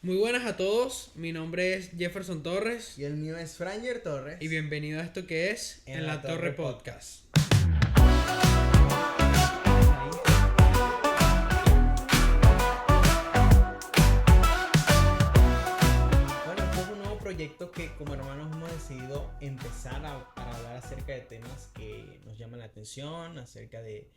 Muy buenas a todos, mi nombre es Jefferson Torres Y el mío es Franger Torres. y bienvenido a esto que es En la Torre Podcast. Bueno, este es un nuevo proyecto que como hermanos hemos decidido empezar para hablar acerca de temas que nos llaman la atención, acerca de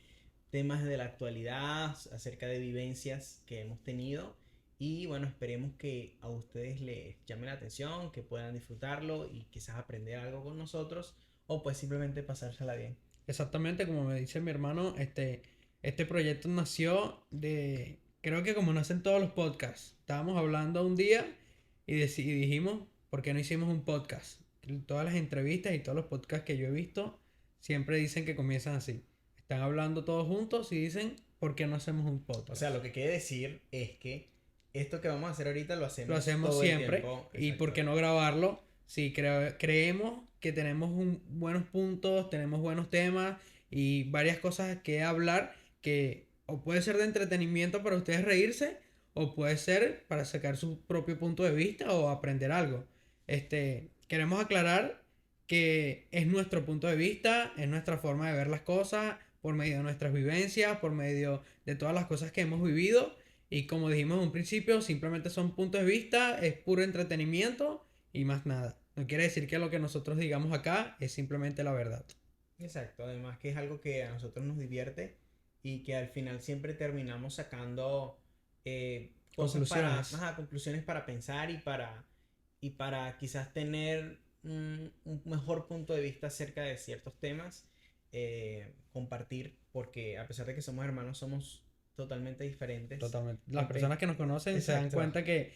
temas de la actualidad, acerca de vivencias que hemos tenido. Y bueno, esperemos que a ustedes les llame la atención, que puedan disfrutarlo y quizás aprender algo con nosotros o pues simplemente pasársela bien. Exactamente como me dice mi hermano, este proyecto nació creo que como nacen todos los podcasts, estábamos hablando un día y dijimos, ¿por qué no hicimos un podcast? Todas las entrevistas y todos los podcasts que yo he visto siempre dicen que comienzan así. Están hablando todos juntos y dicen, ¿por qué no hacemos un podcast? O sea, lo que quiere decir es que esto que vamos a hacer ahorita lo hacemos Lo hacemos todo siempre. el tiempo. ¿Y Exacto. por qué no grabarlo? Sí, creemos que tenemos buenos puntos, tenemos buenos temas y varias cosas que hablar que o puede ser de entretenimiento para ustedes reírse o puede ser para sacar su propio punto de vista o aprender algo. Queremos aclarar que es nuestro punto de vista, es nuestra forma de ver las cosas por medio de nuestras vivencias, por medio de todas las cosas que hemos vivido y como dijimos en un principio, simplemente son puntos de vista, es puro entretenimiento y más nada. No quiere decir que lo que nosotros digamos acá es simplemente la verdad. Exacto, además que es algo que a nosotros nos divierte y que al final siempre terminamos sacando cosas Conclusiones. conclusiones para pensar y para quizás tener un mejor punto de vista acerca de ciertos temas, compartir, porque a pesar de que somos hermanos, somos totalmente diferentes. Totalmente. Las personas que nos conocen se dan Exacto. cuenta que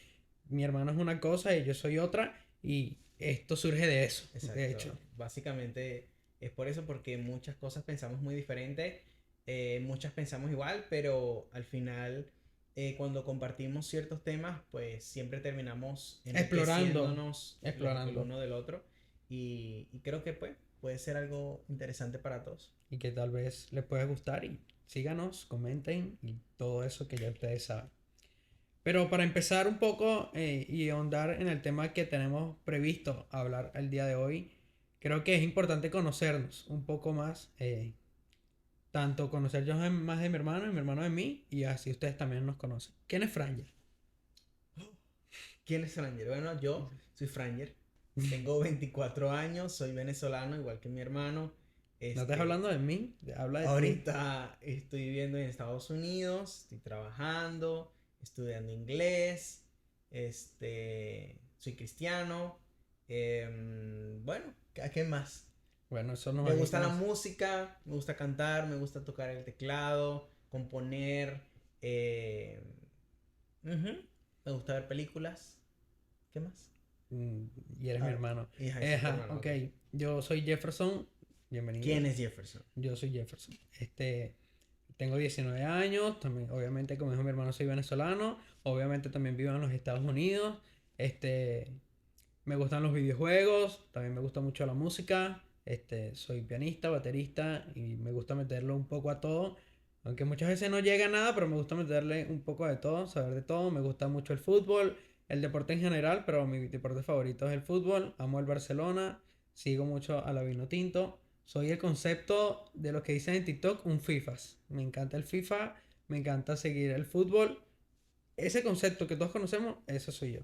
mi hermano es una cosa y yo soy otra y esto surge de eso, Exacto. de hecho. Básicamente es por eso, porque muchas cosas pensamos muy diferente, muchas pensamos igual, pero al final cuando compartimos ciertos temas, pues siempre terminamos enriqueciéndonos el uno del otro y creo que pues puede ser algo interesante para todos. Y que tal vez les pueda gustar y síganos, comenten y todo eso que ya ustedes saben. Pero para empezar un poco y ahondar en el tema que tenemos previsto hablar el día de hoy, creo que es importante conocernos un poco más. Tanto conocer yo más de mi hermano y mi hermano de mí, y así ustedes también nos conocen. ¿Quién es Franger? ¿Quién es Franger? Bueno, yo soy Franger, tengo 24 años, soy venezolano, igual que mi hermano. No estás hablando de mí, habla de ti. Ahorita estoy viviendo en Estados Unidos, estoy trabajando, estudiando inglés, soy cristiano. Bueno, ¿a qué más? Bueno, eso nos Me gusta la dedicamos. música, me gusta cantar, me gusta tocar el teclado, componer. Ujú, me gusta ver películas. ¿Qué más? Mm, Y eres mi Ah, hermano. y soy tu hermano, Ok. ok. Yo soy Jefferson. Bienvenido. ¿Quién es Jefferson? Yo soy Jefferson. Tengo 19 años. También, obviamente, como dijo mi hermano, soy venezolano. Obviamente también vivo en los Estados Unidos. Me gustan los videojuegos. También me gusta mucho la música. Soy pianista, baterista. Y me gusta meterlo un poco a todo. Aunque muchas veces no llega a nada, pero me gusta meterle un poco de todo, saber de todo. Me gusta mucho el fútbol, el deporte en general, pero mi deporte favorito es el fútbol. Amo el Barcelona, sigo mucho a la Vinotinto. Soy el concepto de lo que dicen en TikTok, un FIFAs. Me encanta el FIFA, me encanta seguir el fútbol. Ese concepto que todos conocemos, eso soy yo.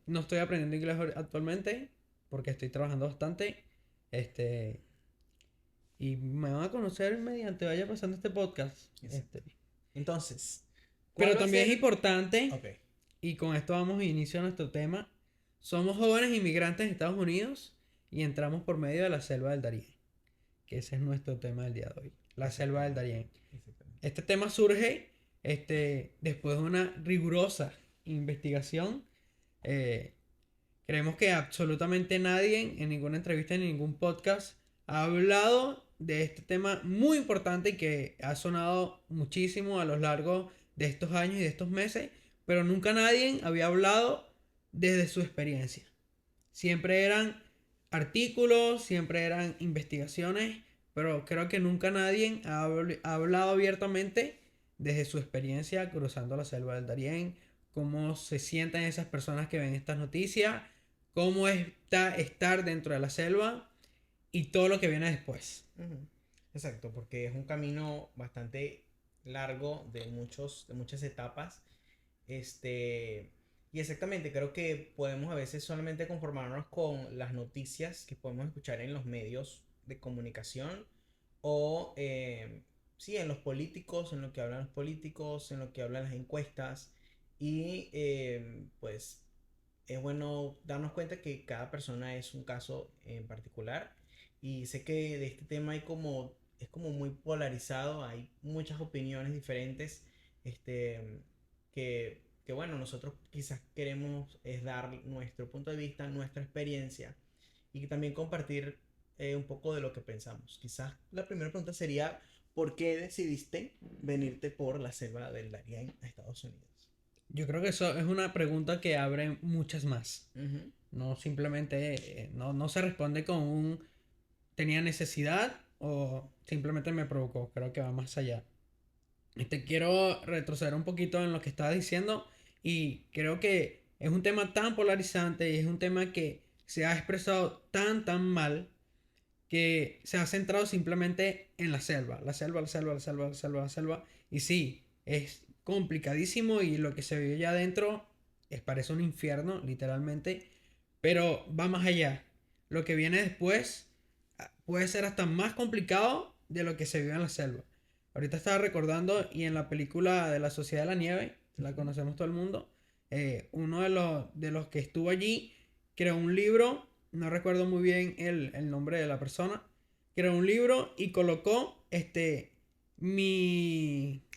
No estoy aprendiendo inglés actualmente porque estoy trabajando bastante. Este, y me van a conocer mediante vaya pasando este podcast. Entonces, ¿cuál Pero va a también ser? es importante, Ok. y con esto vamos a inicio a nuestro tema. Somos jóvenes inmigrantes de Estados Unidos y entramos por medio de la selva del Darién, que ese es nuestro tema del día de hoy. La selva del Darién. Exactamente. Este tema surge después de una rigurosa investigación. Eh, Creemos que absolutamente nadie en ninguna entrevista ni en ningún podcast ha hablado de este tema muy importante y que ha sonado muchísimo a lo largo de estos años y de estos meses, pero nunca nadie había hablado desde su experiencia. Siempre eran artículos, siempre eran investigaciones, pero creo que nunca nadie ha hablado abiertamente desde su experiencia cruzando la selva del Darién cómo se sientan esas personas que ven estas noticias, cómo está estar dentro de la selva y todo lo que viene después. Ujú. Exacto, porque es un camino bastante largo de muchas etapas. Este, y exactamente, creo que podemos a veces solamente conformarnos con las noticias que podemos escuchar en los medios de comunicación o, sí, en los políticos, en lo que hablan los políticos, en lo que hablan las encuestas. Y pues es bueno darnos cuenta que cada persona es un caso en particular. Y sé que de este tema es como muy polarizado, hay muchas opiniones diferentes, este, que bueno, nosotros quizás queremos es dar nuestro punto de vista, nuestra experiencia y también compartir un poco de lo que pensamos. Quizás la primera pregunta sería, ¿por qué decidiste venirte por la selva del Darién a Estados Unidos? Yo creo que eso es una pregunta que abre muchas más. Ujú. No simplemente, no se responde con un tenía necesidad o simplemente me provocó. Creo que va más allá. Y te quiero retroceder un poquito en lo que estaba diciendo y creo que es un tema tan polarizante y es un tema que se ha expresado tan mal que se ha centrado simplemente en la selva, la selva, la selva, la selva, la selva, la selva. Y sí, es complicadísimo y lo que se vive allá adentro parece un infierno, literalmente. Pero va más allá. Lo que viene después puede ser hasta más complicado de lo que se vive en la selva. Ahorita estaba recordando y en la película de la Sociedad de la Nieve, la conocemos todo el mundo, uno de los que estuvo allí creó un libro, no recuerdo muy bien el nombre de la persona, creó un libro y colocó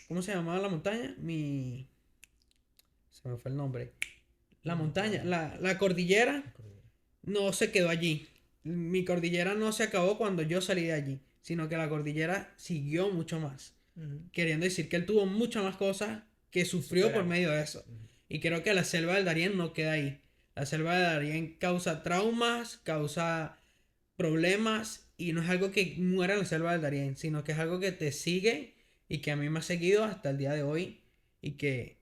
¿cómo se llamaba la montaña? Se me fue el nombre. La No me montaña, acuerdo. la cordillera La cordillera. no se quedó allí. Mi cordillera no se acabó cuando yo salí de allí, sino que la cordillera siguió mucho más. Ujú. Queriendo decir que él tuvo muchas más cosas que sufrió por Superar. medio de eso. Ujú. Y creo que la selva del Darién no queda ahí. La selva del Darién causa traumas, causa problemas y no es algo que muera en la selva del Darién, sino que es algo que te sigue y que a mí me ha seguido hasta el día de hoy y que,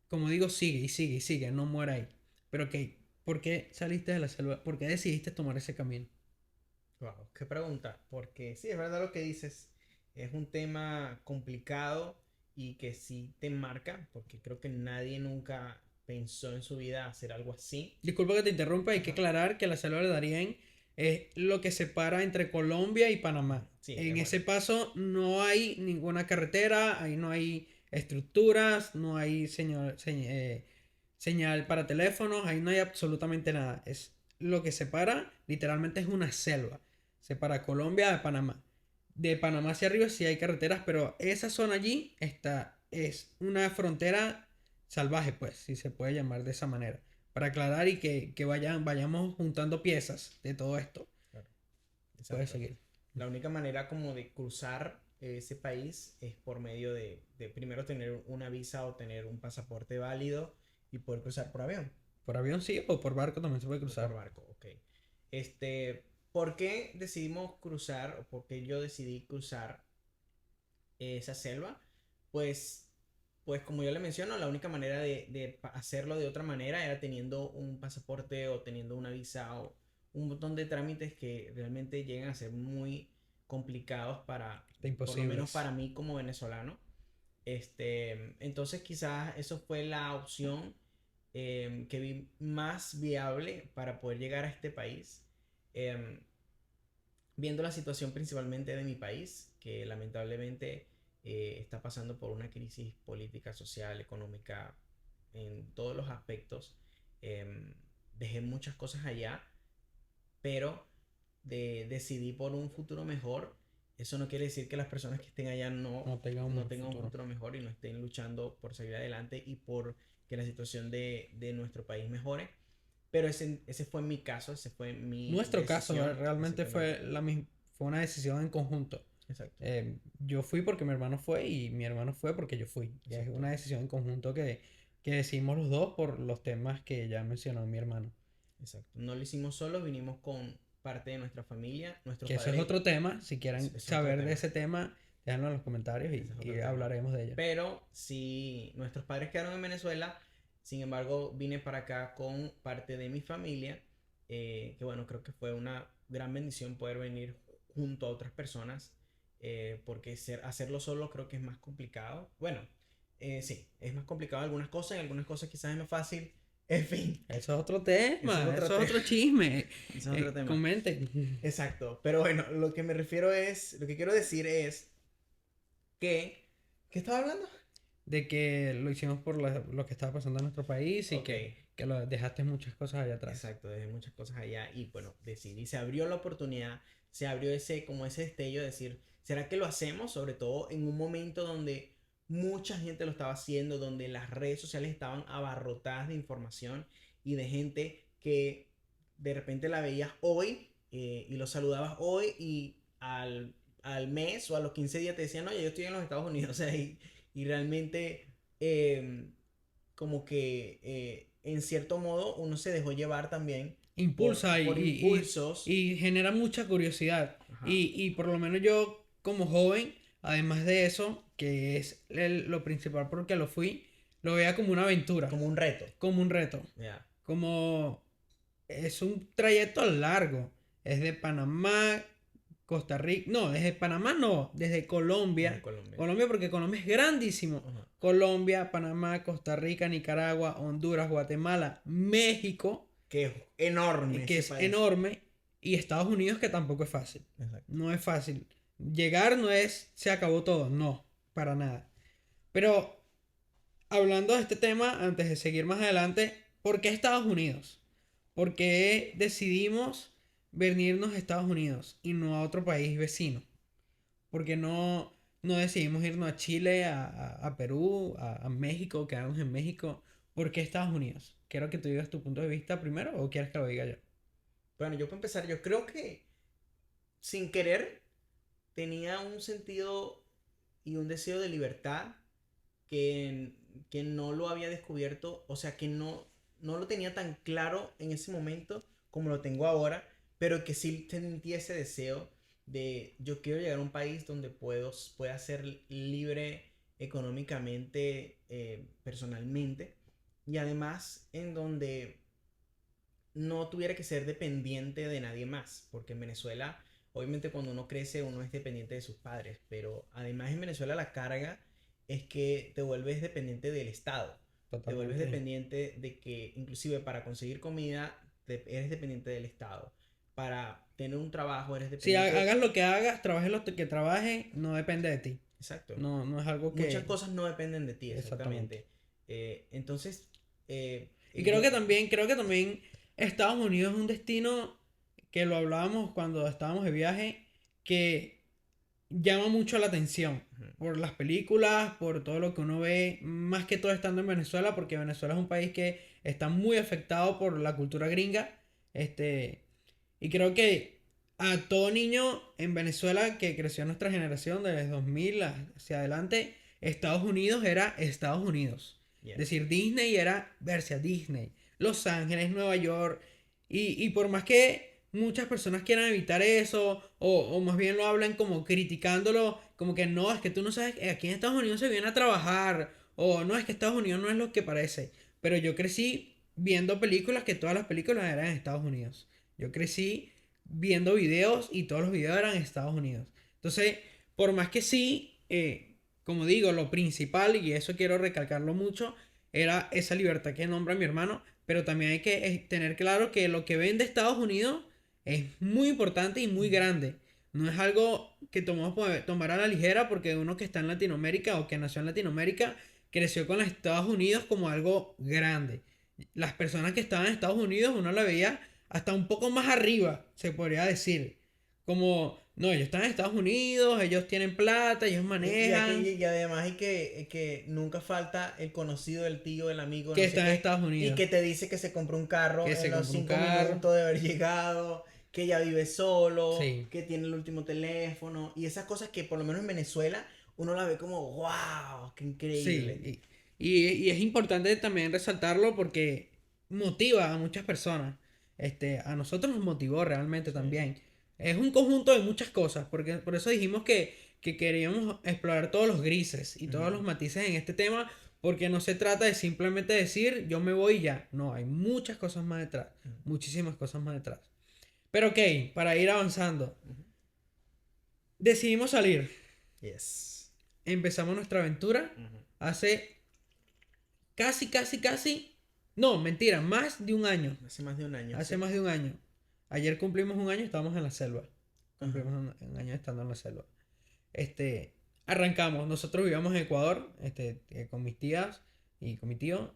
como digo, sigue y sigue y sigue, no muera ahí. Pero que, ¿por qué saliste de la selva? ¿Por qué decidiste tomar ese camino? Wow, qué pregunta, porque sí, es verdad lo que dices, es un tema complicado y que sí te marca, porque creo que nadie nunca pensó en su vida hacer algo así. Disculpa que te interrumpa, hay que Ajá. aclarar que la selva del Darién es lo que separa entre Colombia y Panamá. Sí, es En ese bueno. paso no hay ninguna carretera, ahí no hay estructuras, no hay señal para teléfonos, ahí no hay absolutamente nada. Es lo que separa, literalmente es una selva. Separa Colombia de Panamá. De Panamá hacia arriba sí hay carreteras, pero esa zona allí es una frontera salvaje, pues, si se puede llamar de esa manera. Para aclarar y que vayamos juntando piezas de todo esto. Claro, Puedes exacto. seguir. La única manera como de cruzar ese país es por medio de primero tener una visa o tener un pasaporte válido y poder cruzar por avión. Por avión sí o por barco también se puede O por cruzar. barco, ok. ¿Por qué decidimos cruzar o por qué yo decidí cruzar esa selva? Pues, pues como yo le menciono, la única manera de hacerlo de otra manera era teniendo un pasaporte o teniendo una visa o un montón de trámites que realmente llegan a ser muy complicados para, De por lo menos imposibles. para mí como venezolano. Entonces quizás eso fue la opción que vi más viable para poder llegar a este país. Em, Viendo la situación principalmente de mi país, que lamentablemente está pasando por una crisis política, social, económica, en todos los aspectos. em, Dejé muchas cosas allá, pero decidí por un futuro mejor. Eso no quiere decir que las personas que estén allá No tenga un no buen tengan un futuro. futuro mejor y no estén luchando por salir adelante y por que la situación de nuestro país mejore. Pero ese fue mi caso, ese fue mi Nuestro caso realmente exactamente. fue una decisión en conjunto. Exacto, Yo fui porque mi hermano fue y mi hermano fue porque yo fui. Y es exacto, una decisión en conjunto que decidimos los dos por los temas que ya mencionó mi hermano. exacto. No lo hicimos solos, vinimos con parte de nuestra familia, nuestros Que eso es padres. otro tema. Si quieren Es otro saber de tema. ese tema, déjenlo en los comentarios Ese es y otro tema. hablaremos de ello. Pero si nuestros padres quedaron en Venezuela, Sin embargo, vine para acá con parte de mi familia, que bueno, creo que fue una gran bendición poder venir junto a otras personas, porque hacerlo solo creo que es más complicado. Bueno, sí, es más complicado en algunas cosas quizás es más fácil. En fin, Eso es otro eso es tema, otro eso es tema. otro chisme. Eso es otro tema. Comenten. Exacto, pero bueno, lo que quiero decir es que, ¿qué estaba hablando? De que lo hicimos por lo que estaba pasando en nuestro país y Ok, que lo dejaste muchas cosas allá atrás. exacto, dejé muchas cosas allá y bueno, decidí, se abrió la oportunidad, se abrió como ese destello de decir, ¿será que lo hacemos? Sobre todo en un momento donde mucha gente lo estaba haciendo, donde las redes sociales estaban abarrotadas de información y de gente que de repente la veías hoy y lo saludabas hoy y al mes o a los 15 días te decían, no, ya yo estoy en los Estados Unidos, o sea, y realmente eh, como que en cierto modo uno se dejó llevar también Impulsa por impulsos. y genera mucha curiosidad. Ajá. Y por lo menos yo como joven, además de eso, que es lo principal porque lo fui, lo veía como una aventura, Como un reto. como un reto, Ya. como es un trayecto largo. Es de Panamá, Costa Rica. No, desde Panamá no, desde Desde Colombia. Colombia. Colombia porque Colombia es grandísimo. Ajá. Colombia, Panamá, Costa Rica, Nicaragua, Honduras, Guatemala, México, Que es enorme que ese es país. enorme, y Estados Unidos que tampoco es fácil. Exacto. No es fácil. Llegar no es se acabó todo, no, para nada. Pero hablando de este tema, antes de seguir más adelante, ¿por qué Estados Unidos? ¿Por qué decidimos venirnos a Estados Unidos y no a otro país vecino? ¿Por qué no decidimos irnos a Chile, a Perú, a México, quedarnos en México? ¿Por qué Estados Unidos? Quiero que tú digas tu punto de vista primero o quieres que lo diga yo. Bueno, yo para empezar, yo creo que sin querer tenía un sentido y un deseo de libertad que, que no lo había descubierto, o sea, que no lo tenía tan claro en ese momento como lo tengo ahora, pero que sí sentía ese deseo de yo quiero llegar a un país donde pueda ser libre económicamente, personalmente, y además en donde no tuviera que ser dependiente de nadie más, porque en Venezuela, obviamente cuando uno crece, uno es dependiente de sus padres, pero además en Venezuela la carga es que te vuelves dependiente del Estado, te vuelves Totalmente. dependiente de que inclusive para conseguir comida eres dependiente del Estado, para tener un trabajo eres Si dependiente hagas lo que hagas, trabajes lo que trabajes, no depende de ti. Exacto. No es algo Muchas que... cosas no dependen de ti, Exactamente. exactamente. Entonces, Y yo... creo que también Estados Unidos es un destino que lo hablábamos cuando estábamos de viaje, que llama mucho la atención Ujú. por las películas, por todo lo que uno ve, más que todo estando en Venezuela, porque Venezuela es un país que está muy afectado por la cultura gringa. Este, y creo que a todo niño en Venezuela que creció en nuestra generación, desde 2000 hacia adelante, Estados Unidos era Estados Unidos. Yeah. Decir Disney era verse a Disney. Los Ángeles, Nueva York. Y por más que muchas personas quieran evitar eso, o más bien lo hablan como criticándolo, como que no, es que tú no sabes, aquí en Estados Unidos se viene a trabajar, o no, es que Estados Unidos no es lo que parece. Pero yo crecí viendo películas que todas las películas eran en Estados Unidos. Yo crecí viendo videos y todos los videos eran en Estados Unidos. Entonces, por más que sí, como digo, lo principal, y eso quiero recalcarlo mucho, era esa libertad que nombra mi hermano, pero también hay que tener claro que lo que ven de Estados Unidos es muy importante y muy grande. No es algo que tomar a la ligera porque uno que está en Latinoamérica o que nació en Latinoamérica creció con los Estados Unidos como algo grande. Las personas que estaban en Estados Unidos uno la veía hasta un poco más arriba, se podría decir. Como, no, ellos están en Estados Unidos, ellos tienen plata, ellos manejan, Y además hay que nunca falta el conocido, el tío, el amigo, que no sé están en qué, Estados y Unidos, que te dice que se compró un carro que en se los compró un 5 minutos carro. de haber llegado, que ya vive solo, Sí. que tiene el último teléfono, y esas cosas que por lo menos en Venezuela uno la ve como, wow, qué increíble. Sí, y es importante también resaltarlo porque motiva a muchas personas. A nosotros nos motivó realmente Sí. también. Es un conjunto de muchas cosas, porque por eso dijimos que queríamos explorar todos los grises y todos los Ujú. matices en este tema, Porque no se trata de simplemente decir yo me voy y ya. No, hay muchas cosas más detrás. Ujú. Muchísimas cosas más detrás. Pero ok, para ir avanzando. Ujú. Decidimos salir. Yes. Empezamos nuestra aventura Ujú. hace casi. No, mentira, más de un año. Hace más de un año. Hace Sí. más de un año. Ayer cumplimos un año, estábamos en la selva. Cumplimos Ajá. un año estando en la selva. Este, arrancamos. Nosotros vivíamos en Ecuador, con mis tías y con mi tío.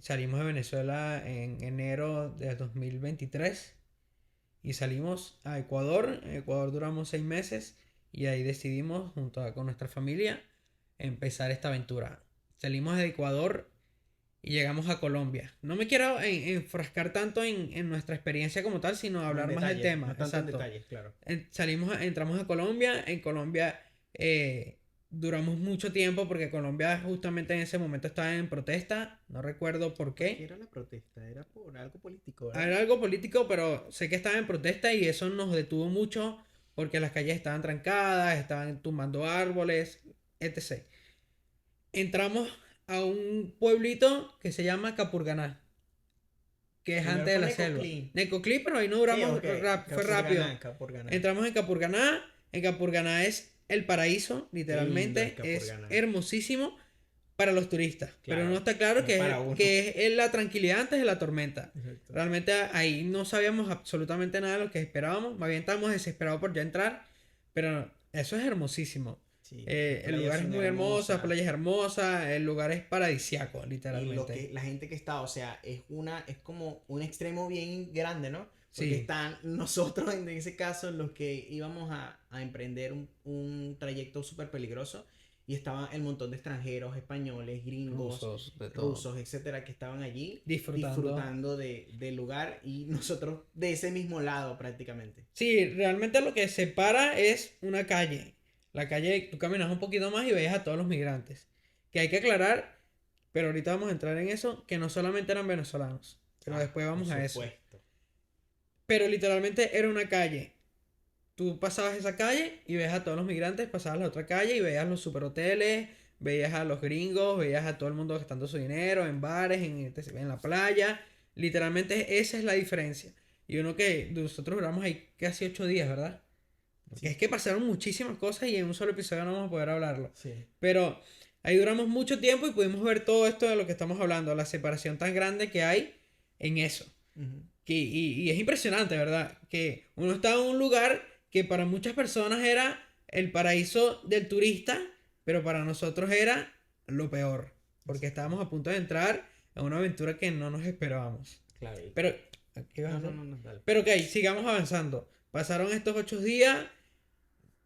Salimos de Venezuela en enero de 2023 y salimos a Ecuador. En Ecuador duramos 6 meses y ahí decidimos, con nuestra familia, empezar esta aventura. Salimos de Ecuador y llegamos a Colombia. No me quiero enfrascar tanto en nuestra experiencia como tal, sino Como en hablar más del detalle, tema. no tanto en Exacto. detalles, claro. Entramos a Colombia. En Colombia duramos mucho tiempo porque Colombia justamente en ese momento estaba en protesta. No recuerdo por ¿Qué qué. era la protesta? Era por algo político, ¿verdad? Era algo político, pero sé que estaba en protesta y eso nos detuvo mucho porque las calles estaban trancadas, estaban tumbando árboles, etc. Entramos a un pueblito que se llama Capurganá, que es Primero antes de fue la selva. Necoclí. Necoclí, pero ahí no Sí, duramos, ok. fue rápido. Capurganá, Capurganá. Entramos en Capurganá. En Capurganá es el paraíso, Qué lindo es literalmente. Es Capurganá. hermosísimo para los turistas. Pero no Claro, está claro no para uno. que es la tranquilidad antes de la tormenta. Exacto. Realmente ahí no sabíamos absolutamente nada de lo que esperábamos. Más bien estábamos desesperados por ya entrar. Pero eso es hermosísimo. Sí, las El playas lugar es son muy hermoso, la hermosas. playa es hermosa, el lugar es paradisiaco, Y literalmente. la gente que está, o sea, es como un extremo bien grande, ¿no? Porque Sí, están nosotros, en ese caso, los que íbamos a emprender un trayecto súper peligroso. Y estaban el montón de extranjeros, españoles, gringos, rusos, de todo. rusos, etcétera, que estaban allí Disfrutando. del lugar y nosotros de ese mismo lado prácticamente. Sí, realmente lo que separa es una calle. La calle, tú caminas un poquito más y ves a todos los migrantes. Que hay que aclarar, pero ahorita vamos a entrar en eso, que no solamente eran venezolanos. Pero después Por vamos a eso. supuesto. Pero literalmente era una calle. Tú pasabas esa calle y ves a todos los migrantes, pasabas la otra calle y veías los superhoteles, veías a los gringos, veías a todo el mundo gastando su dinero en bares, en la playa. Literalmente esa es la diferencia. Y uno que nosotros duramos ahí casi 8 días, ¿verdad? Porque Sí. es que pasaron muchísimas cosas y en un solo episodio no vamos a poder hablarlo. Sí. Pero ahí duramos mucho tiempo y pudimos ver todo esto de lo que estamos hablando, la separación tan grande que hay en eso. Ujú. Y es impresionante, ¿verdad? Que uno está en un lugar que para muchas personas era el paraíso del turista, pero para nosotros era lo peor. Porque estábamos a punto de entrar en una aventura que no nos esperábamos. Claro. Pero, ¿qué vas a No, no, hacer? no, no, dale. Pero ok, sigamos avanzando. Pasaron estos 8 días.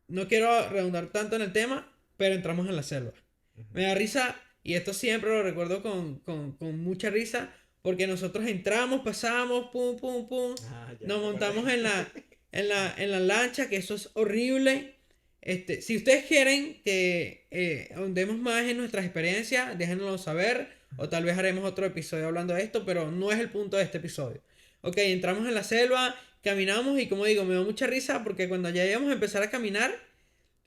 No quiero redundar tanto en el tema, pero entramos en la selva. Ujú. Me da risa, y esto siempre lo recuerdo con mucha risa, porque nosotros entramos, pasamos, pum, pum, pum, Ah, ya nos me montamos acordé. en la lancha, que eso es horrible. Si ustedes quieren que ahondemos más en nuestras experiencias, déjenoslo saber, o tal vez haremos otro episodio hablando de esto, pero no es el punto de este episodio. Ok, entramos en la selva, caminamos y como digo, me da mucha risa porque cuando ya íbamos a empezar a caminar,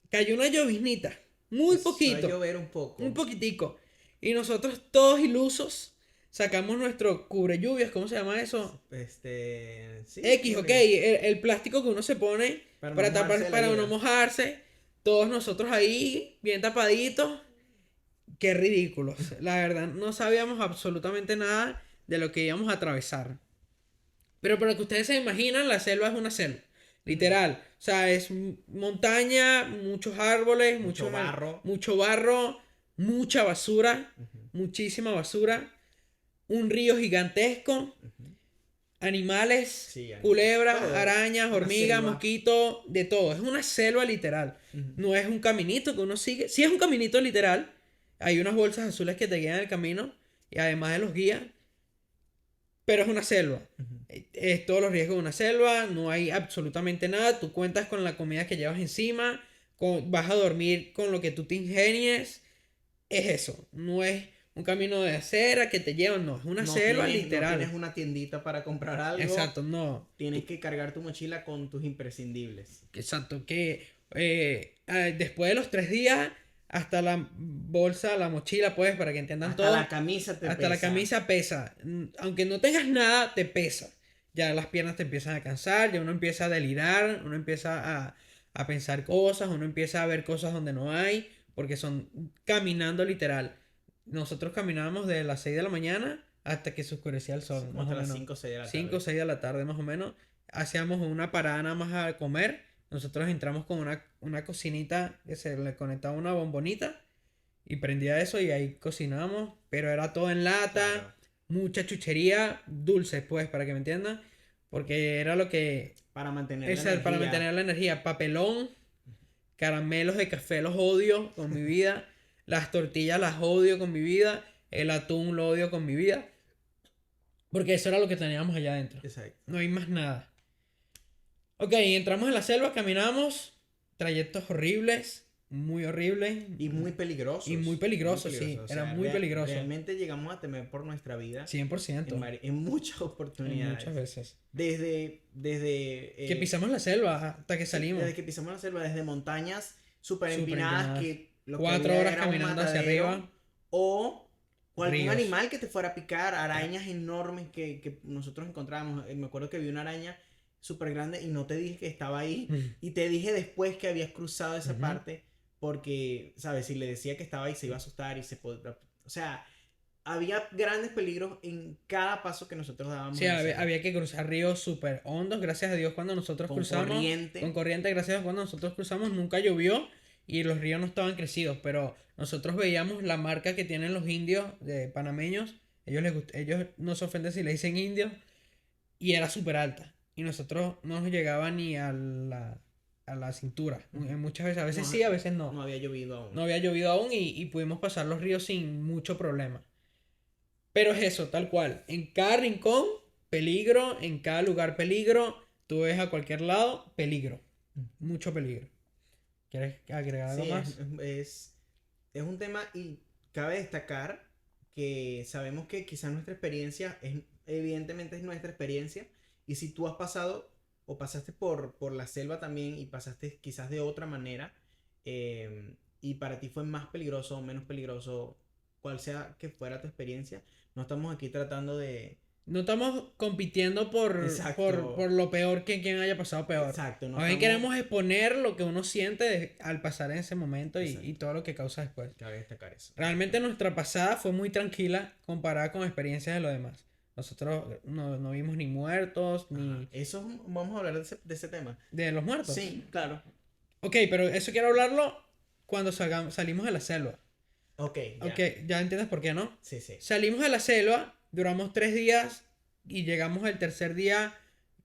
cayó una lloviznita, muy Empezó a poquito, llover un poco. un poquitico. Y nosotros todos ilusos sacamos nuestro cubre lluvias, ¿cómo se llama eso? Sí, X, ok, el plástico que uno se pone Para no para mojarse tapar, de la para no lluvia. mojarse. Todos nosotros ahí, bien tapaditos. Qué ridículos. La verdad, no sabíamos absolutamente nada de lo que íbamos a atravesar. Pero para que ustedes se imaginan, la selva es una selva. Literal. O sea, es montaña, muchos árboles, Mucho barro. mucho barro, mucha basura, Ujú, muchísima basura, un río gigantesco, ujú. animales, Sí, culebras, todo. arañas, Una hormigas, selva. mosquitos, de todo. Es una selva literal. Ujú. No es un caminito que uno sigue. Sí es un caminito literal. Hay unas bolsas azules que te guían el camino y además de los guías, pero es una selva. Ujú. Es todos los riesgos de una selva, no hay absolutamente nada. Tú cuentas con la comida que llevas encima, vas a dormir con lo que tú te ingenies. Es eso, no es un camino de acera que te llevan, no, es una selva No literal. tienes una tiendita para comprar algo. Exacto, no. Tienes que cargar tu mochila con tus imprescindibles. Exacto, que después de los 3 días hasta la bolsa, la mochila, pues, para que entiendan Hasta todo. la camisa te Hasta la pesa. camisa pesa. Aunque no tengas nada, te pesa. Ya las piernas te empiezan a cansar, ya uno empieza a delirar, uno empieza a pensar cosas, uno empieza a ver cosas donde no hay, porque son caminando literal. Nosotros caminábamos de las 6 de la mañana hasta que se oscurecía el sol, Como más hasta o las menos. 5 o 6 de la 5 o tarde. 6 de la tarde más o menos. Hacíamos una parada nada más a comer. Nosotros entramos con una cocinita que se le conectaba una bombonita y prendía eso y ahí cocinábamos, pero era todo en lata, Claro. mucha chuchería, dulces pues, para que me entiendan, porque era lo que... Para mantener la Para energía. mantener la energía, papelón, caramelos de café los odio con mi vida, las tortillas las odio con mi vida, el atún lo odio con mi vida, porque eso era lo que teníamos allá adentro. Exacto. No hay más nada. Ok, entramos en la selva, caminamos, trayectos horribles, muy horribles. Y muy peligrosos. Y muy peligrosos, Muy sí, peligrosos. era muy peligroso. Realmente llegamos a temer por nuestra vida 100%. en muchas oportunidades. Muchas veces. Desde Que pisamos la selva hasta que salimos. Desde que pisamos la selva, desde montañas súper Súper empinadas empinadas. que lo que 4 había horas era un caminando hacia matadero, arriba. o algún Ríos. animal que te fuera a picar, arañas enormes que nosotros encontrábamos. Me acuerdo que vi una araña súper grande y no te dije que estaba ahí. Y te dije después que habías cruzado esa Ujú. parte porque, ¿sabes? Si le decía que estaba ahí se iba a asustar y se podía... O sea, había grandes peligros en cada paso que nosotros dábamos. Sí, en la selva. había que cruzar ríos súper hondos. Gracias a Dios cuando nosotros Con cruzamos. corriente. Con corriente, gracias a Dios cuando nosotros cruzamos nunca llovió y los ríos no estaban crecidos. Pero nosotros veíamos la marca que tienen los indios de panameños. Ellos no se ofenden si le dicen indios. Y era súper alta. Y nosotros no nos llegaba ni a la cintura. Muchas veces, a veces No, sí, a veces no. No había llovido aún. No había llovido aún y pudimos pasar los ríos sin mucho problema. Pero es eso, tal cual. En cada rincón, peligro. En cada lugar, peligro. Tú ves a cualquier lado, peligro. Mucho peligro. ¿Quieres agregar algo Sí, más? es un tema y cabe destacar que sabemos que quizás nuestra experiencia evidentemente es nuestra experiencia, y si tú has pasado o pasaste por la selva también y pasaste quizás de otra manera, y para ti fue más peligroso o menos peligroso, cual sea que fuera tu experiencia, no estamos aquí tratando de... No estamos compitiendo Exacto. por lo peor que quien haya pasado peor. Exacto, no A ver, estamos- queremos exponer lo que uno siente al pasar en ese momento Exacto. y todo lo que causa después. Cabe destacar eso. Realmente nuestra pasada fue muy tranquila comparada con experiencias de los demás. Nosotros no vimos ni muertos, ni Ajá. Eso, vamos a hablar de ese tema. de los muertos. Sí, claro. Ok, pero eso quiero hablarlo cuando salimos de la selva. Ok, ya. Ok, ya entiendes por qué, ¿no? Sí, sí. Salimos de la selva, duramos 3 días y llegamos el tercer día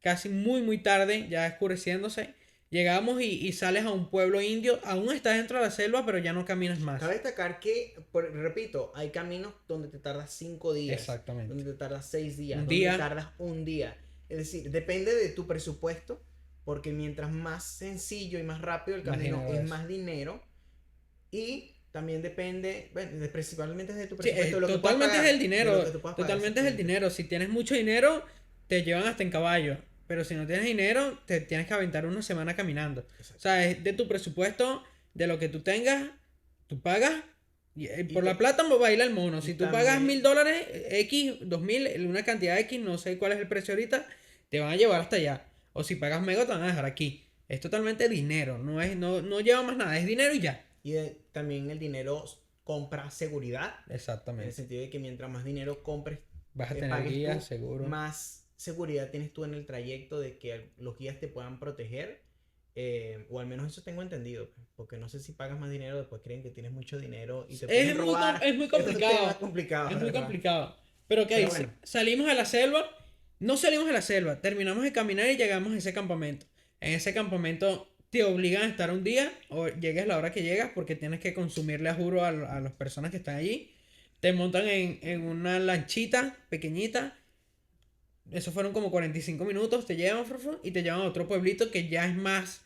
casi muy tarde, ya oscureciéndose. Llegamos y sales a un pueblo indio, aún estás dentro de la selva, pero ya no caminas más. Cabe destacar que, repito, hay caminos donde te tardas 5 días. Exactamente. Donde te tardas 6 días. Un donde día. te tardas un día. Es decir, depende de tu presupuesto. Porque mientras más sencillo y más rápido el Más camino dinero es es. más dinero. Y también depende, bueno, principalmente de tu Sí, presupuesto. Lo que puedas totalmente pagar, es el de dinero. lo que tú puedas pagar, Totalmente es el exactamente. dinero. Si tienes mucho dinero, te llevan hasta en caballo. Pero si no tienes dinero, te tienes que aventar una semana caminando. Exacto. O sea, es de tu presupuesto, de lo que tú tengas, tú pagas. Y por la plata baila el mono. Si tú pagas también- $1,000, X, 2,000, una cantidad X, no sé cuál es el precio ahorita, te van a llevar hasta allá. O si pagas mega, te van a dejar aquí. Es totalmente dinero. No lleva más nada. Es dinero y ya. Y también el dinero compra seguridad. En el Exactamente. sentido de que mientras más dinero compres, Vas a tener pagues guías, tú, seguro. más seguridad tienes tú en el trayecto de que los guías te puedan proteger. O al menos eso tengo entendido. Porque no sé si pagas más dinero, después creen que tienes mucho dinero y te pueden robar. Es muy Es un complicado. tema complicado. Es muy ¿verdad? complicado. Pero ok, Pero bueno. salimos a la selva. No salimos de la selva. Terminamos de caminar y llegamos a ese campamento. En ese campamento te obligan a estar un día. O llegues la hora que llegas. Porque tienes que consumirle a juro a las personas que están allí. Te montan en una lanchita pequeñita. Eso fueron como 45 minutos. Te llevan y te llevan a otro pueblito que ya es más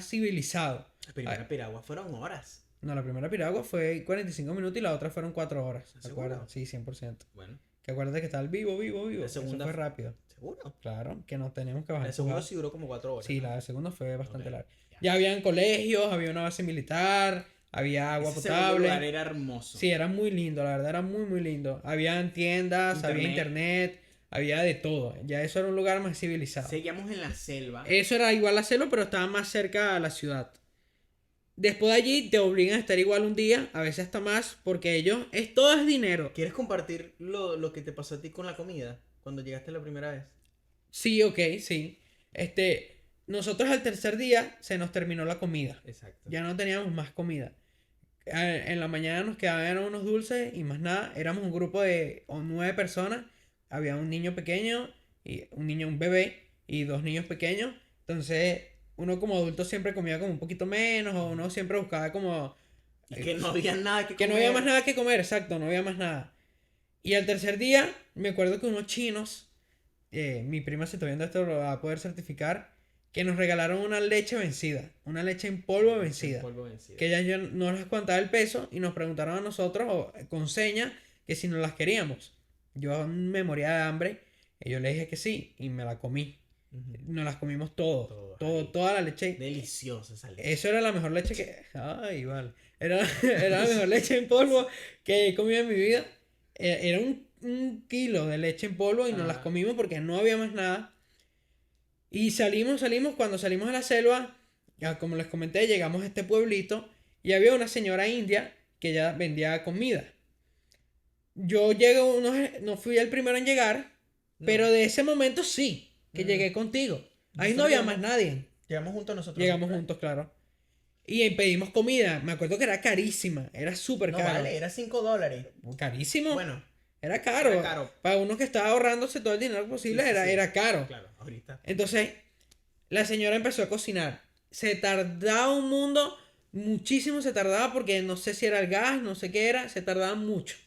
civilizado. La primera piragua fueron horas. No, la primera piragua fue 45 minutos y la otra fueron 4 horas. ¿De ¿Seguro? acuerdo? Sí, 100%. Bueno, Que acuérdate que está el vivo. La Eso segunda fue rápido. seguro. Claro, que nos tenemos que bajar. La segunda sí duró como 4 horas. Sí, ¿no? la segunda fue bastante Ok, larga. ya. Ya habían colegios, había una base militar, había agua Ese segundo lugar potable. era hermoso. Sí, era muy lindo, la verdad era muy muy lindo. Habían tiendas, había internet, había de todo. Ya eso era un lugar más civilizado. Seguíamos en la selva. Eso era igual a Celo, pero estaba más cerca a la ciudad. Después de allí te obligan a estar igual un día, a veces hasta más, porque ellos, todo es dinero. ¿Quieres compartir lo que te pasó a ti con la comida cuando llegaste la primera vez? Sí, ok, sí. Nosotros al tercer día se nos terminó la comida. Exacto. Ya no teníamos más comida. En la mañana nos quedaban unos dulces y más nada. Éramos un grupo de 9 personas. Había un niño pequeño, y un bebé y 2 niños pequeños. Entonces, uno como adulto siempre comía como un poquito menos, o uno siempre buscaba como... Y que no había nada que no había más nada que comer, exacto, no había más nada. Y al tercer día, me acuerdo que unos chinos, mi prima si está viendo esto lo va a poder certificar, que nos regalaron una leche vencida, una leche en polvo vencida. Que ellas yo no les contaba el peso y nos preguntaron a nosotros con señas que si nos las queríamos. Yo me moría de hambre y yo le dije que sí y me la comí. Nos las comimos toda la leche. Deliciosa esa leche. Eso era la mejor leche que... Ay, vale. Era la mejor leche en polvo que he comido en mi vida. Era un kilo de leche en polvo y nos las comimos porque no había más nada. Y salimos, cuando salimos a la selva, ya como les comenté, llegamos a este pueblito y había una señora india que ya vendía comida. Yo llego, no fui el primero en llegar, pero de ese momento sí, que llegué contigo. Ahí no había más nadie. Llegamos juntos nosotros. Llegamos juntos, claro. Y pedimos comida. Me acuerdo que era carísima, era súper No caro. vale, era $5. Carísimo. Bueno, era caro. Era caro. Para uno que estaba ahorrándose todo el dinero posible, Sí, sí, sí. era caro. claro, ahorita. Entonces, la señora empezó a cocinar. Se tardaba un mundo, muchísimo se tardaba porque no sé si era el gas, no sé qué era, se tardaba mucho.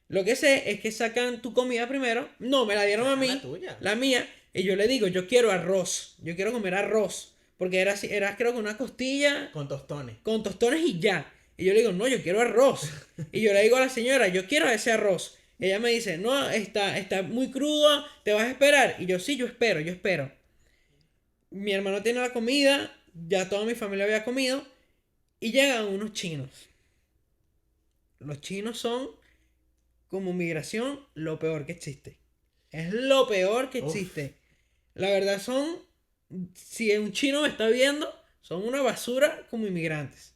Lo que sé es que sacan tu comida primero. No, me la dieron a mí, La tuya. la mía, y yo le digo, yo quiero arroz, yo quiero comer arroz. Porque era creo que una costilla Con tostones. con tostones y ya. Y yo le digo, no, yo quiero arroz. Y yo le digo a la señora, yo quiero ese arroz. Ella me dice, no, está muy crudo, ¿te vas a esperar? Y yo, sí, yo espero. Mi hermano tiene la comida, ya toda mi familia había comido, y llegan unos chinos. Los chinos son, como migración, lo peor que existe. Es lo peor que existe. La verdad si un chino me está viendo, son una basura como inmigrantes.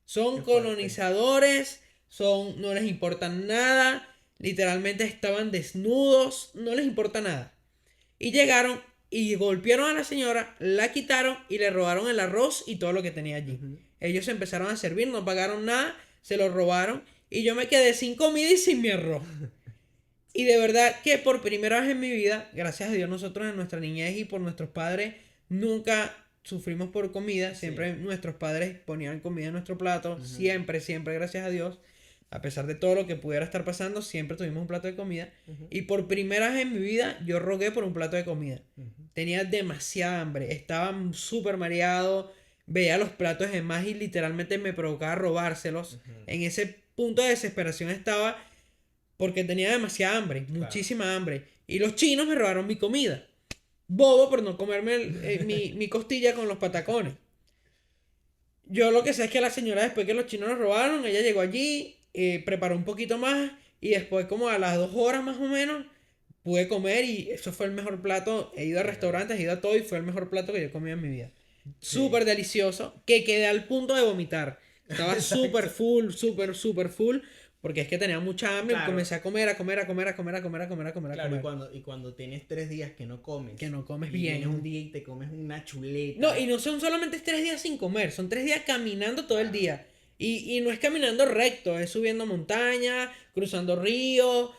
Son colonizadores, no les importa nada, literalmente estaban desnudos, no les importa nada. Y llegaron y golpearon a la señora, la quitaron y le robaron el arroz y todo lo que tenía allí. Ellos empezaron a servir, no pagaron nada, se lo robaron y yo me quedé sin comida y sin mi arroz. Y de verdad que por primera vez en mi vida, gracias a Dios nosotros en nuestra niñez y por nuestros padres, nunca sufrimos por comida. Siempre nuestros padres ponían comida en nuestro plato. Siempre, gracias a Dios. A pesar de todo lo que pudiera estar pasando, siempre tuvimos un plato de comida. Y por primera vez en mi vida, yo rogué por un plato de comida. Tenía demasiada hambre. Estaba súper mareado. Veía los platos de más y literalmente me provocaba robárselos. En ese punto de desesperación estaba porque tenía demasiada hambre. Muchísima hambre. Y los chinos me robaron mi comida. Bobo por no comerme mi costilla con los patacones. Yo lo que sé es que la señora, después que los chinos nos robaron, ella llegó allí, preparó un poquito más y después como a las 2 horas más o menos pude comer y eso fue el mejor plato. He ido a restaurantes, he ido a todo y fue el mejor plato que yo he comido en mi vida. Súper delicioso, que quedé al punto de vomitar. Estaba súper full, súper full. Porque es que tenía mucha hambre y comencé a comer. Claro, y cuando tienes 3 días que no comes. Que no comes y bien. Tienes un día y te comes una chuleta. No, y no son solamente 3 días sin comer, son 3 días caminando todo el día. Y no es caminando recto, es subiendo montañas, cruzando ríos.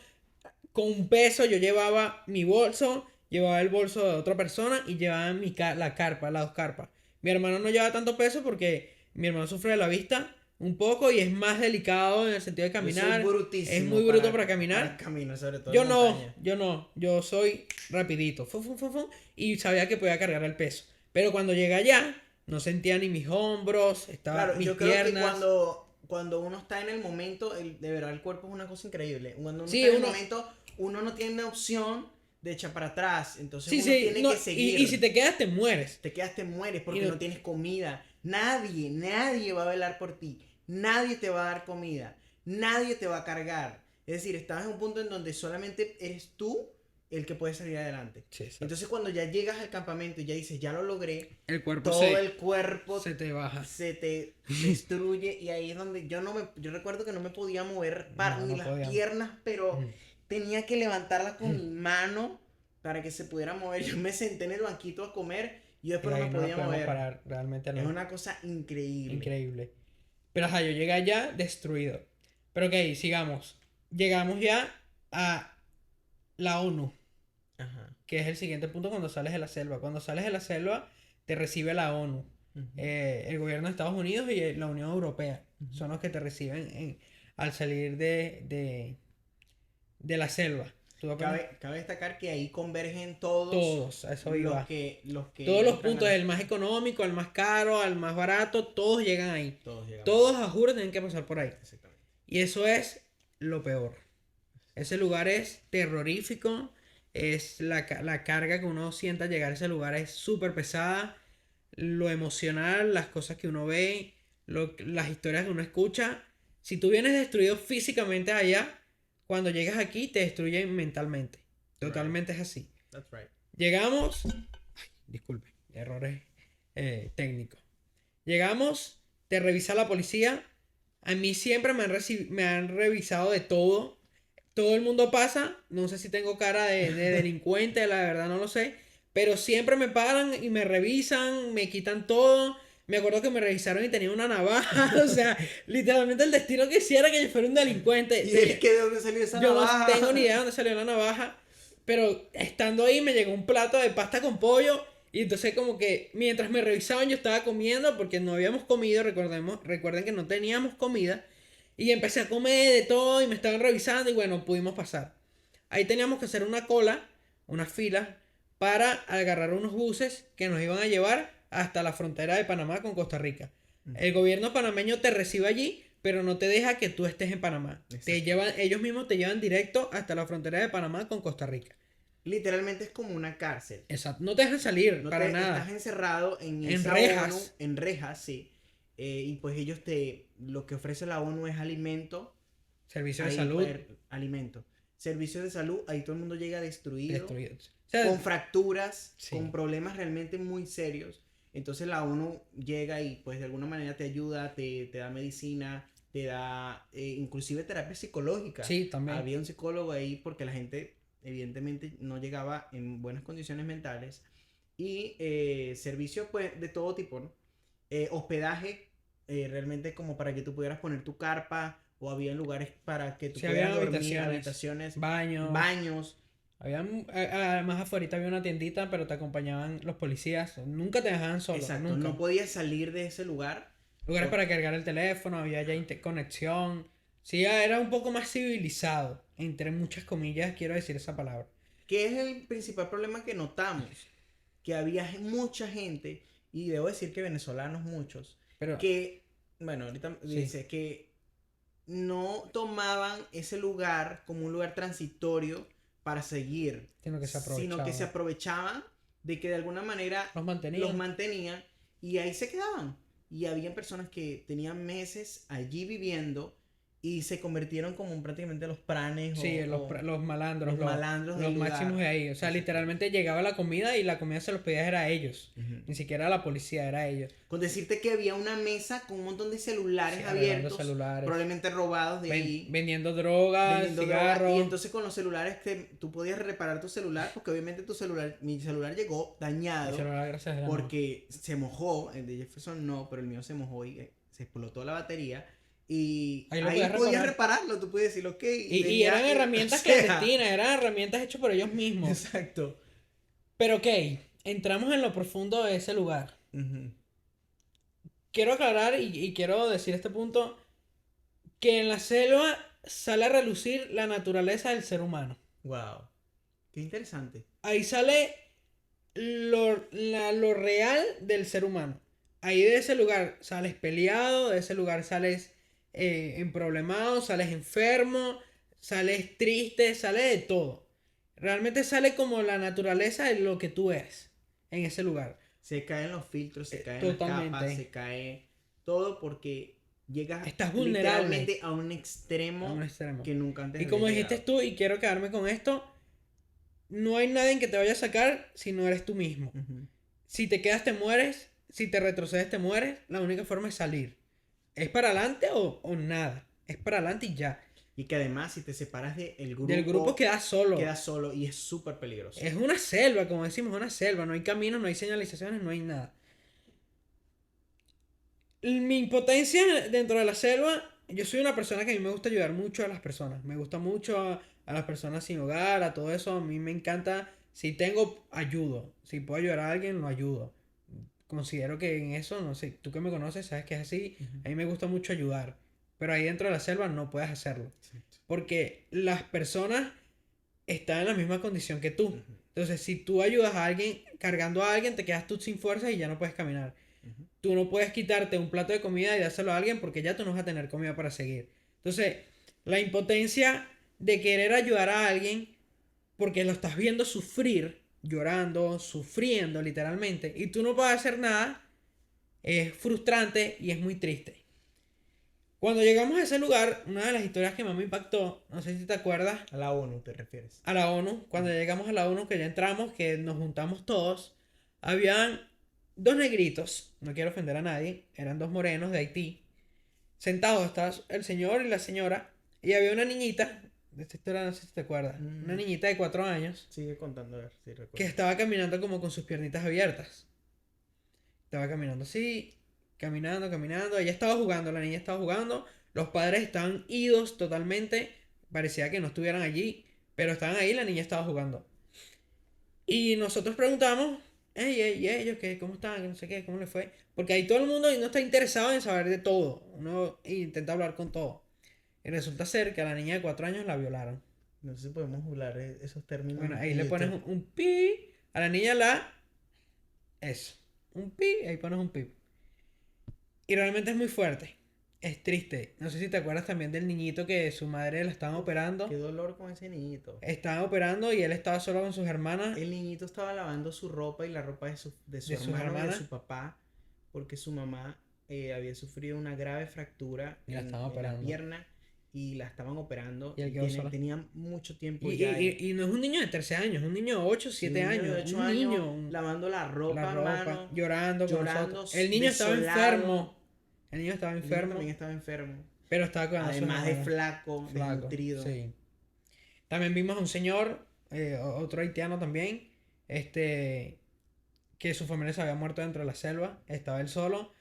Con un peso yo llevaba mi bolso, llevaba el bolso de otra persona y llevaba las 2 carpas. Mi hermano no lleva tanto peso porque mi hermano sufre de la vista un poco y es más delicado en el sentido de caminar. Es muy bruto para caminar. Sobre todo yo soy rapidito. Y sabía que podía cargar el peso. Pero cuando llegué allá, no sentía ni mis hombros, estaba mis yo piernas. Creo que cuando uno está en el momento, de verdad el cuerpo es una cosa increíble. Cuando uno está en el momento, uno no tiene opción de echar para atrás. Entonces uno tiene que seguir. Y si te quedas, te mueres. Te mueres porque no tienes comida. Nadie va a velar por ti. nadie te va a dar comida, nadie te va a cargar. Es decir, estabas en un punto en donde solamente eres tú el que puede salir adelante. Sí, exacto. Entonces cuando ya llegas al campamento y ya dices, ya lo logré, El cuerpo todo el cuerpo se te baja. se te destruye y ahí es donde yo recuerdo que no me podía mover ni las podíamos. piernas, pero Mm. tenía que levantarlas con mi mano para que se pudiera mover. Yo me senté en el banquito a comer y yo Y después no ahí me no nos podía podemos mover. parar, realmente Es no. una cosa increíble. Increíble. Pero ajá, yo llegué allá destruido. Pero ok, sigamos. Llegamos ya a la ONU, Ajá. que es el siguiente punto cuando sales de la selva. Cuando sales de la selva, te recibe la ONU. Ujú. El gobierno de Estados Unidos y la Unión Europea Ujú. son los que te reciben al salir de la selva. ¿Tú apenas? Cabe destacar que ahí convergen todos Todos, a eso iba. los que Todos los entran puntos, a- el más económico, al más caro, al más barato, todos llegan ahí. Todos llegamos. Todos a juro tienen que pasar por ahí. Exactamente. Y eso es lo peor. Ese lugar es terrorífico. Es la carga que uno sienta al llegar a ese lugar es súper pesada. Lo emocional, las cosas que uno ve, las historias que uno escucha. Si tú vienes destruido físicamente allá, cuando llegas aquí te destruyen mentalmente. Totalmente es así. That's right. Llegamos. Ay, disculpe, errores técnicos. Llegamos, te revisa la policía. A mí siempre me han revisado de todo. Todo el mundo pasa. No sé si tengo cara de delincuente, la verdad no lo sé. Pero siempre me paran y me revisan, me quitan todo. Me acuerdo que me revisaron y tenía una navaja. O sea, literalmente el destino quisiera que yo fuera un delincuente. ¿Y es que de dónde salió esa Yo navaja? no tengo ni idea de dónde salió la navaja. Pero estando ahí me llegó un plato de pasta con pollo. Y entonces como que mientras me revisaban yo estaba comiendo porque no habíamos comido. Recuerden que no teníamos comida. Y empecé a comer de todo y me estaban revisando y bueno, pudimos pasar. Ahí teníamos que hacer una cola, una fila, para agarrar unos buses que nos iban a llevar hasta la frontera de Panamá con Costa Rica. El gobierno panameño te recibe allí, pero no te deja que tú estés en Panamá. Ellos mismos te llevan directo hasta la frontera de Panamá con Costa Rica. Literalmente es como una cárcel. Exacto, no te dejan salir No para te nada. Estás encerrado en rejas. ONU, en rejas, sí. Y pues ellos lo que ofrece la ONU es alimento. Servicio de salud. Alimento. Servicios de salud, ahí todo el mundo llega destruido. O sea, con fracturas, sí. con problemas realmente muy serios. Entonces la ONU llega y pues de alguna manera te ayuda, te da medicina, te da inclusive terapia psicológica. Sí, también. Había un psicólogo ahí porque la gente evidentemente no llegaba en buenas condiciones mentales. Y servicios pues de todo tipo, ¿no? Hospedaje, realmente como para que tú pudieras poner tu carpa, o había lugares para que tú pudieras dormir, habitaciones, baños. Además afuera había una tiendita, pero te acompañaban los policías. Nunca te dejaban solo. Exacto, nunca. no podías salir de ese lugar. Lugares para cargar el teléfono, había ya interconexión. Sí, era un poco más civilizado. Entre muchas comillas, quiero decir esa palabra. ¿Qué es el principal problema que notamos? Que había mucha gente, y debo decir que venezolanos muchos, pero, que, bueno, ahorita dice que no tomaban ese lugar como un lugar transitorio para seguir, sino que se aprovechaban de que de alguna manera los mantenían y ahí se quedaban. Y habían personas que tenían meses allí viviendo y se convirtieron como prácticamente los pranes. Sí, los malandros. Los malandros los máximos de ahí. O sea, literalmente llegaba la comida y la comida se los pedía era a ellos. Ni siquiera a la policía, era a ellos. Con decirte que había una mesa con un montón de celulares abiertos. Probablemente robados de ahí. Vendiendo drogas, cigarros. Y entonces con los celulares tú podías reparar tu celular, porque obviamente mi celular llegó dañado. Mi celular, gracias a Dios, porque se mojó. El de Jefferson no, pero el mío se mojó y se explotó la batería. Y ahí podías repararlo, tú puedes decir, ok. Y eran herramientas clandestinas, eran herramientas hechas por ellos mismos. Exacto. Pero ok, entramos en lo profundo de ese lugar. Quiero aclarar y quiero decir este punto, que en la selva sale a relucir la naturaleza del ser humano. Wow. Qué interesante. Ahí sale lo real del ser humano. Ahí de ese lugar sales peleado, de ese lugar sales emproblemado, sales enfermo, sales triste, sales de todo. Realmente sale como la naturaleza de lo que tú eres en ese lugar. Se caen los filtros, se caen las capas, se cae todo porque llegas Estás vulnerable. literalmente a un extremo, que nunca antes Y había como dijiste llegado. tú, y quiero quedarme con esto, no hay nadie que te vaya a sacar si no eres tú mismo. Ujú. Si te quedas, te mueres. Si te retrocedes, te mueres. La única forma es salir. ¿Es para adelante o nada? Es para adelante y ya. Y que además, si te separas del Del grupo quedas solo. quedas solo y es súper peligroso. Es una selva, como decimos, una selva. No hay caminos, no hay señalizaciones, no hay nada. Mi impotencia dentro de la selva, yo soy una persona que a mí me gusta ayudar mucho a las personas. Me gusta mucho a las personas sin hogar, a todo eso. A mí me encanta. Si tengo, ayudo. Si puedo ayudar a alguien, lo ayudo. Considero que en eso, no sé, tú que me conoces, sabes que es así. Ujú. A mí me gusta mucho ayudar. Pero ahí dentro de la selva no puedes hacerlo. Exacto. Porque las personas están en la misma condición que tú. Ujú. Entonces, si tú ayudas a alguien, cargando a alguien, te quedas tú sin fuerza y ya no puedes caminar. Ujú. Tú no puedes quitarte un plato de comida y dárselo a alguien porque ya tú no vas a tener comida para seguir. Entonces, la impotencia de querer ayudar a alguien porque lo estás viendo sufrir, llorando, sufriendo literalmente, y tú no puedes hacer nada, es frustrante y es muy triste. Cuando llegamos a ese lugar, una de las historias que más me impactó, no sé si te acuerdas, A la ONU te refieres. a la ONU, cuando llegamos a la ONU, que ya entramos, que nos juntamos todos, habían dos negritos, no quiero ofender a nadie, eran dos morenos de Haití, sentados, estaba el señor y la señora, y había una niñita, de esta historia no sé si te acuerdas, una niñita de 4 años, Sigue contando a ver si recuerdo. que estaba caminando como con sus piernitas abiertas. Estaba caminando así, caminando, caminando, ella estaba jugando, la niña estaba jugando, los padres estaban idos totalmente, parecía que no estuvieran allí, pero estaban ahí, la niña estaba jugando. Y nosotros preguntamos, hey, ¿y ellos qué? ¿Cómo están? Que no sé qué, ¿cómo les fue? Porque ahí todo el mundo no está interesado en saber de todo. Uno intenta hablar con todo. Y resulta ser que a la niña de 4 años la violaron. No sé si podemos hablar esos términos. Bueno, ahí en le pones YouTube. un pi, a la niña la... Eso. Un pi, ahí pones un pi. Y realmente es muy fuerte. Es triste. No sé si te acuerdas también del niñito que su madre la estaban operando. Qué dolor con ese niñito. Estaban operando y él estaba solo con sus hermanas. El niñito estaba lavando su ropa y la ropa de su De sus hermano y de hermanas. su papá, porque su mamá había sufrido una grave fractura Y la estaban en la operando. pierna y la estaban operando. Y él quedó solo. Tenían mucho tiempo Y, ya. y no es un niño de 13 años, es un niño de 8, 7 un niño años. de 8 un años niño. lavando la ropa, mano, llorando con llorando, nosotros. El niño estaba desolado. enfermo. El niño estaba El niño enfermo. también estaba enfermo. Pero estaba con Además de flaco, desnutrido. Sí. También vimos a un señor, otro haitiano también, que su familia se había muerto dentro de la selva, estaba él solo.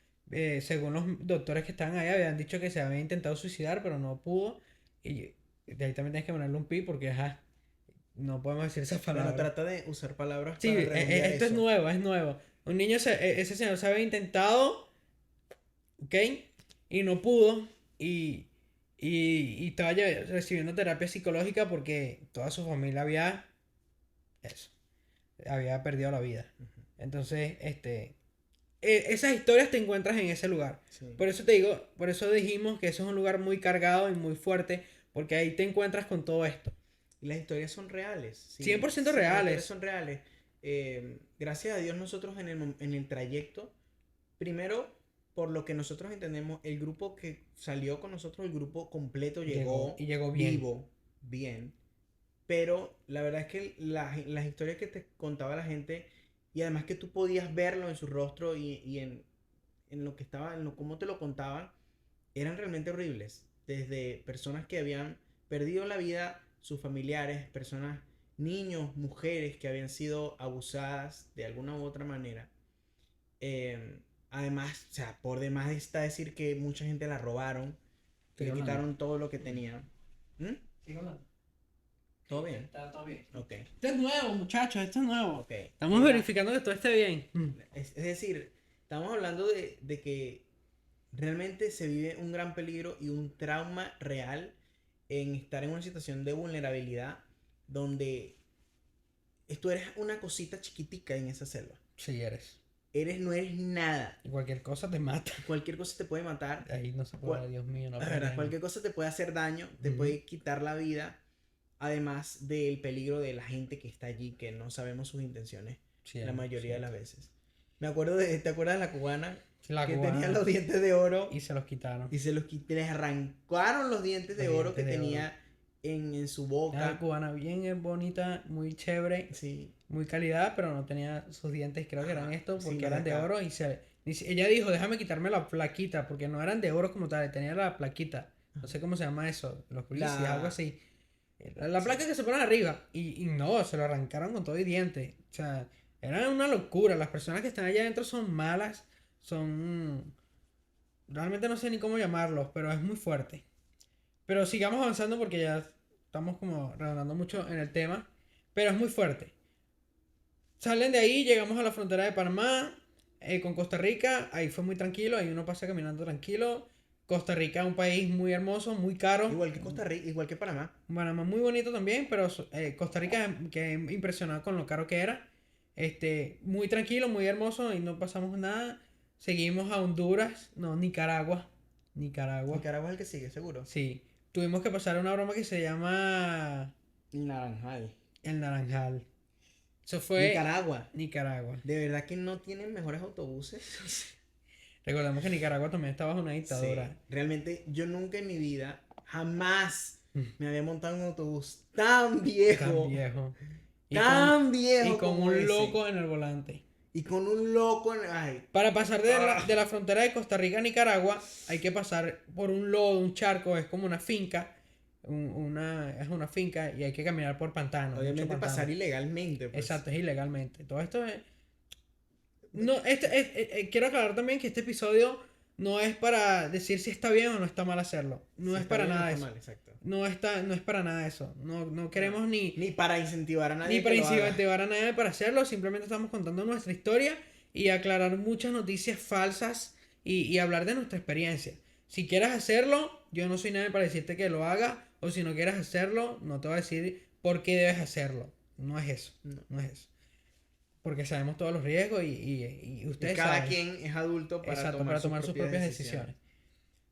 Según los doctores que estaban ahí, habían dicho que se había intentado suicidar, pero no pudo. Y de ahí también tienes que ponerle un pi porque, ajá, no podemos decir esas Bueno, palabras. trata de usar palabras Sí, para redondear esto es eso. nuevo, es nuevo. Un niño, ese señor se había intentado, ¿ok? Y no pudo. Y estaba ya recibiendo terapia psicológica porque toda su familia había, eso, había perdido la vida. Ujú. Entonces, esas historias te encuentras en ese lugar. Sí. Por eso te digo, por eso dijimos que eso es un lugar muy cargado y muy fuerte, porque ahí te encuentras con todo esto. Y las historias son reales. Sí, 100% sí, las reales. historias son reales. Gracias a Dios nosotros en el trayecto, primero, por lo que nosotros entendemos, el grupo que salió con nosotros, el grupo completo llegó, y llegó bien. vivo, bien. Pero la verdad es que las historias que te contaba la gente, y además que tú podías verlo en su rostro y en lo que estaba, cómo te lo contaban, eran realmente horribles. Desde personas que habían perdido la vida, sus familiares, personas, niños, mujeres que habían sido abusadas de alguna u otra manera. Además, o sea, por demás está decir que mucha gente la robaron, que le quitaron todo lo que tenían. ¿Mm? ¿Sigo hablando? ¿Todo bien? Está todo bien. Ok. Esto es nuevo, muchachos, esto es nuevo. Ok. Estamos verificando que todo esté bien. Es decir, estamos hablando de que realmente se vive un gran peligro y un trauma real en estar en una situación de vulnerabilidad donde tú eres una cosita chiquitica en esa selva. Sí, eres. No eres nada. Y cualquier cosa te mata. Cualquier cosa te puede matar. Ahí no se puede, Dios mío, no La verdad, aprendemos. cualquier cosa te puede hacer daño, te puede quitar la vida. Además del peligro de la gente que está allí, que no sabemos sus intenciones Sí, la mayoría sí. de las veces. ¿Te acuerdas de la cubana La que cubana. tenía los dientes de oro Y se los quitaron. y les arrancaron los dientes de Los oro que dientes de tenía en su Una boca. cubana bien bonita, muy chévere, Sí. muy calidad, pero no tenía sus dientes, creo que eran Ajá, estos, sí, porque los de eran de acá. oro ella dijo, déjame quitarme la plaquita, porque no eran de oro como tal, tenía la plaquita. No sé cómo se llama eso, los policies, algo así. La Sí. placa que se pone arriba. Y no, se lo arrancaron con todo y diente. O sea, era una locura. Las personas que están allá adentro son malas. Son... Realmente no sé ni cómo llamarlos, pero es muy fuerte. Pero sigamos avanzando porque ya estamos como redondando mucho en el tema. Pero es muy fuerte. Salen de ahí, llegamos a la frontera de Panamá con Costa Rica. Ahí fue muy tranquilo, ahí uno pasa caminando tranquilo. Costa Rica es un país muy hermoso, muy caro. Igual que Costa Rica, igual que Panamá. Panamá muy bonito también, pero Costa Rica que impresionado con lo caro que era. Muy tranquilo, muy hermoso y no pasamos nada. Seguimos a Honduras, no, Nicaragua. Nicaragua. Nicaragua es el que sigue, seguro. Sí. Tuvimos que pasar una broma que se llama Naranjal. el Naranjal. Eso fue Nicaragua. Nicaragua. ¿De verdad que no tienen mejores autobuses? Recordemos que Nicaragua también estaba bajo una Sí. dictadura. Realmente yo nunca en mi vida, jamás Mm. me había montado en un autobús tan viejo. Tan viejo. Tan viejo Y con como un ese. loco en el volante. Y con un loco ay. Para pasar de la frontera de Costa Rica a Nicaragua, hay que pasar por un lodo, un charco, es como una finca. Es una finca y hay que caminar por pantanos. Obviamente mucho pantano. pasar ilegalmente. Pues. Exacto, es ilegalmente. Todo esto es. No, quiero aclarar también que este episodio no es para decir si está bien o no está mal hacerlo. No Si es está para bien o nada está eso. mal, exacto. No es para nada eso. No queremos Ni para incentivar a nadie. ni para que lo haga. incentivar a nadie para hacerlo. Simplemente estamos contando nuestra historia y aclarar muchas noticias falsas y hablar de nuestra experiencia. Si quieres hacerlo, yo no soy nadie para decirte que lo hagas. O si no quieres hacerlo, no te voy a decir por qué debes hacerlo. No es eso. No es eso. Porque sabemos todos los riesgos y ustedes Y cada saben. quien es adulto para Exacto, tomar, para tomar sus propias decisiones.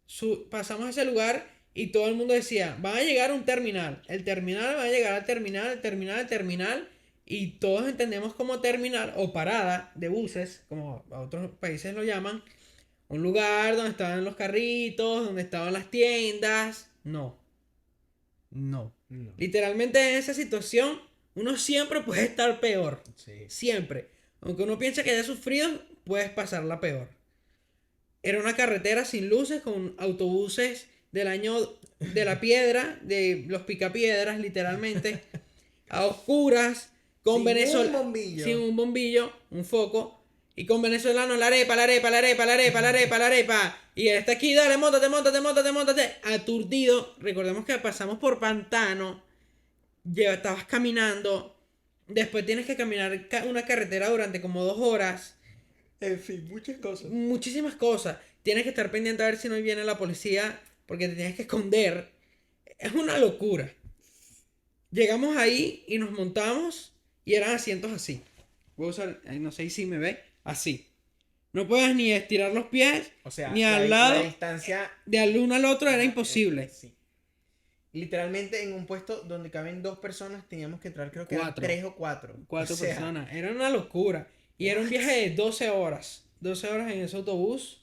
decisiones. Pasamos a ese lugar y todo el mundo decía, van a llegar a un terminal. El terminal va a llegar al terminal, el terminal. Y todos entendemos como terminal o parada de buses, como a otros países lo llaman. Un lugar donde estaban los carritos, donde estaban las tiendas. No. No. Literalmente en esa situación, uno siempre puede estar peor. Sí. Siempre. Aunque uno piense que haya sufrido, puedes pasarla peor. Era una carretera sin luces con autobuses del año de la piedra, de los picapiedras, literalmente, a oscuras, con Sin Venezuela. un bombillo. Sin un bombillo, un foco. Y con venezolanos, la arepa, la arepa, la arepa, la arepa, la arepa, la arepa. Y él está aquí, dale, móntate, móntate, móntate, móntate. Aturdido. Recordemos que pasamos por pantano. Estabas caminando. Después tienes que caminar una carretera durante como 2 horas. En fin, muchas cosas. Muchísimas cosas. Tienes que estar pendiente a ver si no viene la policía. Porque te tienes que esconder. Es una locura. Llegamos ahí y nos montamos. Y eran asientos así. Voy a usar, no sé si me ve. Así. No puedes ni estirar los pies. O sea, ni al lado. la distancia. De al uno al otro era imposible. Sí. Literalmente en un puesto donde caben 2 personas teníamos que entrar, creo que eran 4. 3 o 4. 4 O sea, personas. Era una locura. Y era un viaje de 12 horas. 12 horas en ese autobús.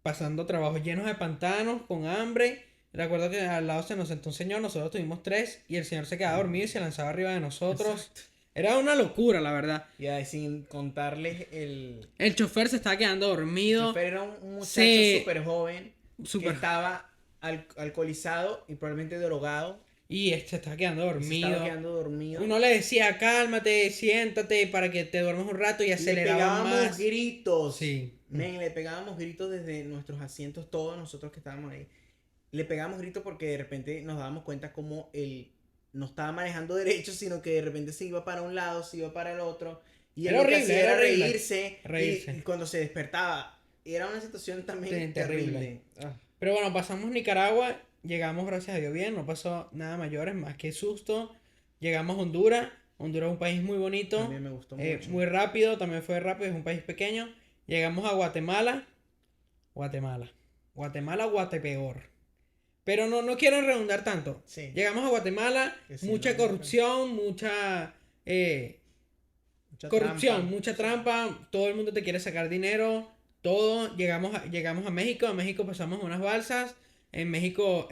Pasando trabajos llenos de pantanos, con hambre. Recuerdo que al lado se nos sentó un señor, nosotros tuvimos 3. Y el señor se quedaba dormido y se lanzaba arriba de nosotros. Exacto. Era una locura, la verdad. Y ahí, sin contarles el El chofer se estaba quedando dormido. chofer era un muchacho Sí. súper joven Súper- que estaba alcoholizado y probablemente drogado. Y se estaba quedando Y se dormido. estaba quedando dormido. Uno le decía, cálmate, siéntate para que te duermas un rato y Le aceleraba pegábamos más. gritos. Sí. Men, le pegábamos gritos desde nuestros asientos, todos nosotros que estábamos ahí. Le pegábamos gritos porque de repente nos dábamos cuenta como él no estaba manejando derecho, sino que de repente se iba para un lado, se iba para el otro. Y él Era lo que horrible, hacía era era horrible. reírse. Reírse. Y cuando se despertaba, era una situación también Terrible. terrible. Ah. Pero bueno, pasamos Nicaragua, llegamos gracias a Dios bien, no pasó nada mayores, más que susto. Llegamos a Honduras. Honduras es un país muy bonito, También me gustó mucho. muy rápido, también fue rápido, es un país pequeño. Llegamos a Guatemala. Guatepeor. Pero no quiero redundar tanto. Sí. Llegamos a Guatemala, Que sí, mucha no, corrupción, mucha Mucha corrupción, trampa. mucha trampa, todo el mundo te quiere sacar dinero, todo, llegamos a México pasamos unas balsas, en México,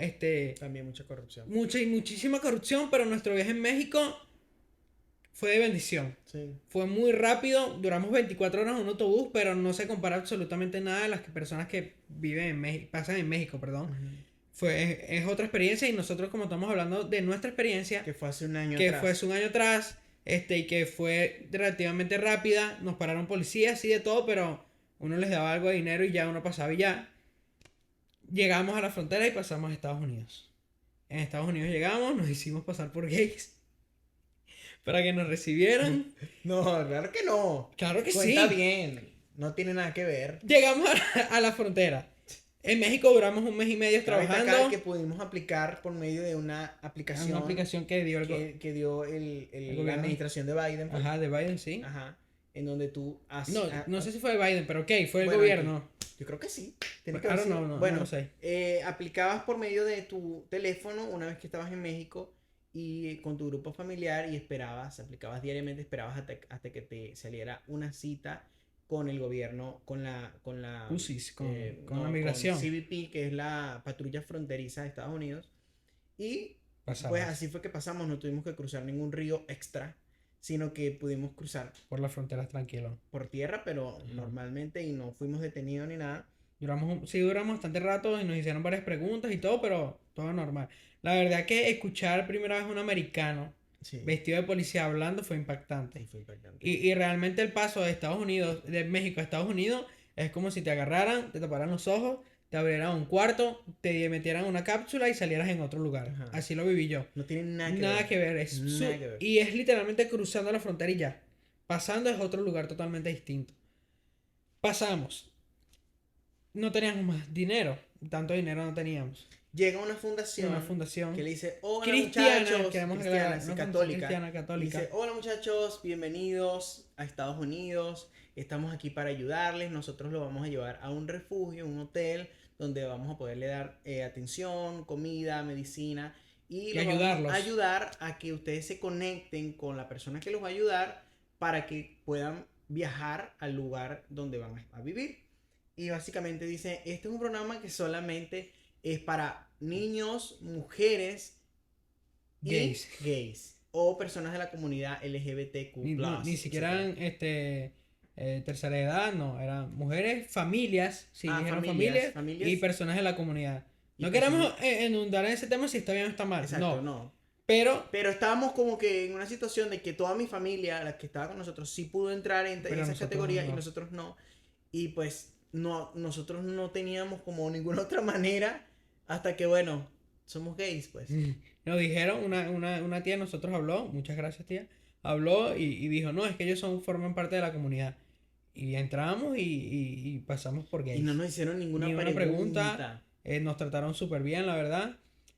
También mucha corrupción. mucha y muchísima corrupción, pero nuestro viaje en México fue de bendición. Sí. Fue muy rápido, duramos 24 horas en un autobús, pero no se compara absolutamente nada a las personas que viven en México, pasan en México, perdón. Es otra experiencia y nosotros como estamos hablando de nuestra experiencia, Que fue hace un año que atrás. fue hace un año atrás, y que fue relativamente rápida, nos pararon policías y de todo, pero uno les daba algo de dinero y ya uno pasaba y ya. Llegamos a la frontera y pasamos a Estados Unidos. En Estados Unidos llegamos, nos hicimos pasar por gays para que nos recibieran. No, claro que no. Claro que Cuenta sí. bien. No tiene nada que ver. Llegamos a la frontera. En México duramos un mes y medio Cabe trabajando. destacar que pudimos aplicar por medio de una aplicación, Una aplicación que dio que dio el la gobierno. administración de Biden. pues. Ajá, de Biden, sí. Ajá. En donde tú No sé si fue de Biden, pero ok, fue el Bueno, gobierno. Yo creo que sí. Bueno, que ahora haber sido. no Bueno, lo sé. Aplicabas por medio de tu teléfono una vez que estabas en México y con tu grupo familiar y aplicabas diariamente, esperabas hasta que te saliera una cita con el gobierno, con la UCIS, con no, la migración. con CBP, que es la patrulla fronteriza de Estados Unidos. Y Pasabas pues así fue que pasamos, no tuvimos que cruzar ningún río extra, sino que pudimos cruzar por las fronteras tranquilo. por tierra, pero normalmente, y no fuimos detenidos ni nada. Sí, duramos bastante rato y nos hicieron varias preguntas y todo, pero todo normal. La verdad que escuchar primera vez a un americano Sí. vestido de policía hablando fue impactante. Sí, fue impactante. Y realmente el paso de Estados Unidos, de México a Estados Unidos, es como si te agarraran, te taparan los ojos, te abrieran un cuarto, te metieran en una cápsula y salieras en otro lugar. Ajá. Así lo viví yo. No tiene nada Nada que ver. Es Nada que ver. Y es literalmente cruzando la frontera y ya. Pasando es otro lugar totalmente distinto. Pasamos. No teníamos más dinero. Tanto dinero no teníamos. Llega una fundación que le dice, hola cristiana, muchachos, queremos cristiana, aclarar, sí, una fundación católica. cristiana, católica. Dice, hola muchachos, bienvenidos a Estados Unidos, estamos aquí para ayudarles, nosotros lo vamos a llevar a un refugio, un hotel, donde vamos a poderle dar atención, comida, medicina, y los ayudarlos. vamos a ayudar a que ustedes se conecten con la persona que los va a ayudar para que puedan viajar al lugar donde van a vivir. Y básicamente dice, este es un programa que solamente es para niños, mujeres Gays. y gays o personas de la comunidad LGBTQ+. Ni siquiera tercera edad, no, eran mujeres, familias, sí, dijeron familias y personas de la comunidad. No queremos inundar en ese tema si está bien o está mal. Exacto, no. Pero estábamos como que en una situación de que toda mi familia, la que estaba con nosotros, sí pudo entrar en esa categoría y nosotros no. Y pues nosotros no teníamos como ninguna otra manera hasta que, bueno, somos gays, pues. Nos dijeron, una tía de nosotros habló, muchas gracias tía, habló y dijo, no, es que ellos forman parte de la comunidad. Y entramos y pasamos por gays. Y no nos hicieron ninguna pregunta. Nos trataron súper bien, la verdad.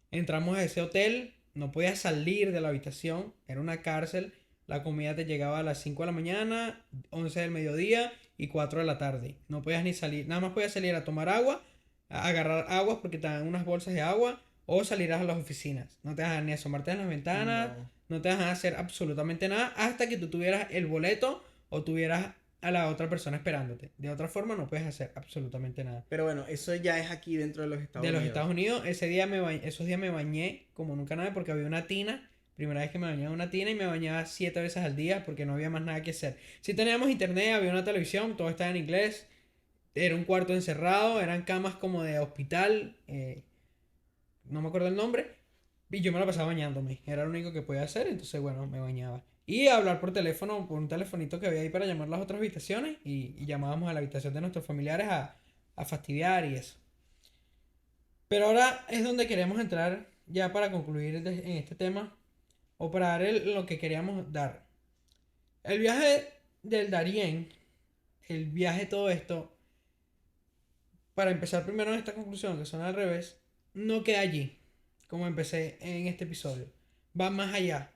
Entramos a ese hotel, no podías salir de la habitación, era una cárcel. La comida te llegaba a las 5 de la mañana, 11 del mediodía y 4 de la tarde. No podías ni salir, nada más podías salir a tomar agua, a agarrar aguas porque te dan unas bolsas de agua o salirás a las oficinas. No te dejan ni asomarte en las ventanas, no te dejan hacer absolutamente nada hasta que tú tuvieras el boleto o tuvieras a la otra persona esperándote. De otra forma no puedes hacer absolutamente nada. Pero bueno, eso ya es aquí dentro de los Estados Unidos. De los Estados Unidos, esos días me bañé como nunca nadie porque había una tina. Primera vez que me bañaba en una tina y me bañaba 7 veces al día porque no había más nada que hacer. Si teníamos internet, había una televisión, todo estaba en inglés. Era un cuarto encerrado, eran camas como de hospital. No me acuerdo el nombre. Y yo me la pasaba bañándome. Era lo único que podía hacer, entonces bueno, me bañaba. Y hablar por teléfono, por un telefonito que había ahí para llamar las otras habitaciones. Y llamábamos a la habitación de nuestros familiares a fastidiar y eso. Pero ahora es donde queremos entrar ya para concluir en este tema. O para dar lo que queríamos dar. El viaje del Darién, el viaje todo esto, para empezar primero en esta conclusión, que son al revés, no queda allí, como empecé en este episodio. Va más allá.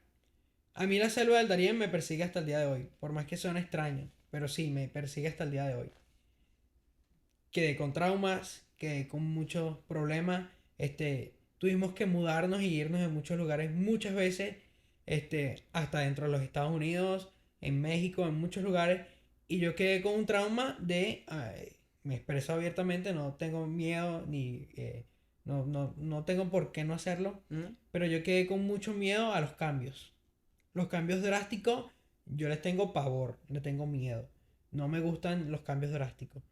A mí la selva del Darién me persigue hasta el día de hoy, por más que suene extraño, pero sí, me persigue hasta el día de hoy. Quedé con traumas, quedé con muchos problemas, tuvimos que mudarnos y irnos de muchos lugares muchas veces, hasta dentro de los Estados Unidos, en México, en muchos lugares, y yo quedé con un trauma de me expreso abiertamente, no tengo miedo ni no tengo por qué no hacerlo, ¿Mm? pero yo quedé con mucho miedo a los cambios. Los cambios drásticos, yo les tengo pavor, les tengo miedo. No me gustan los cambios drásticos.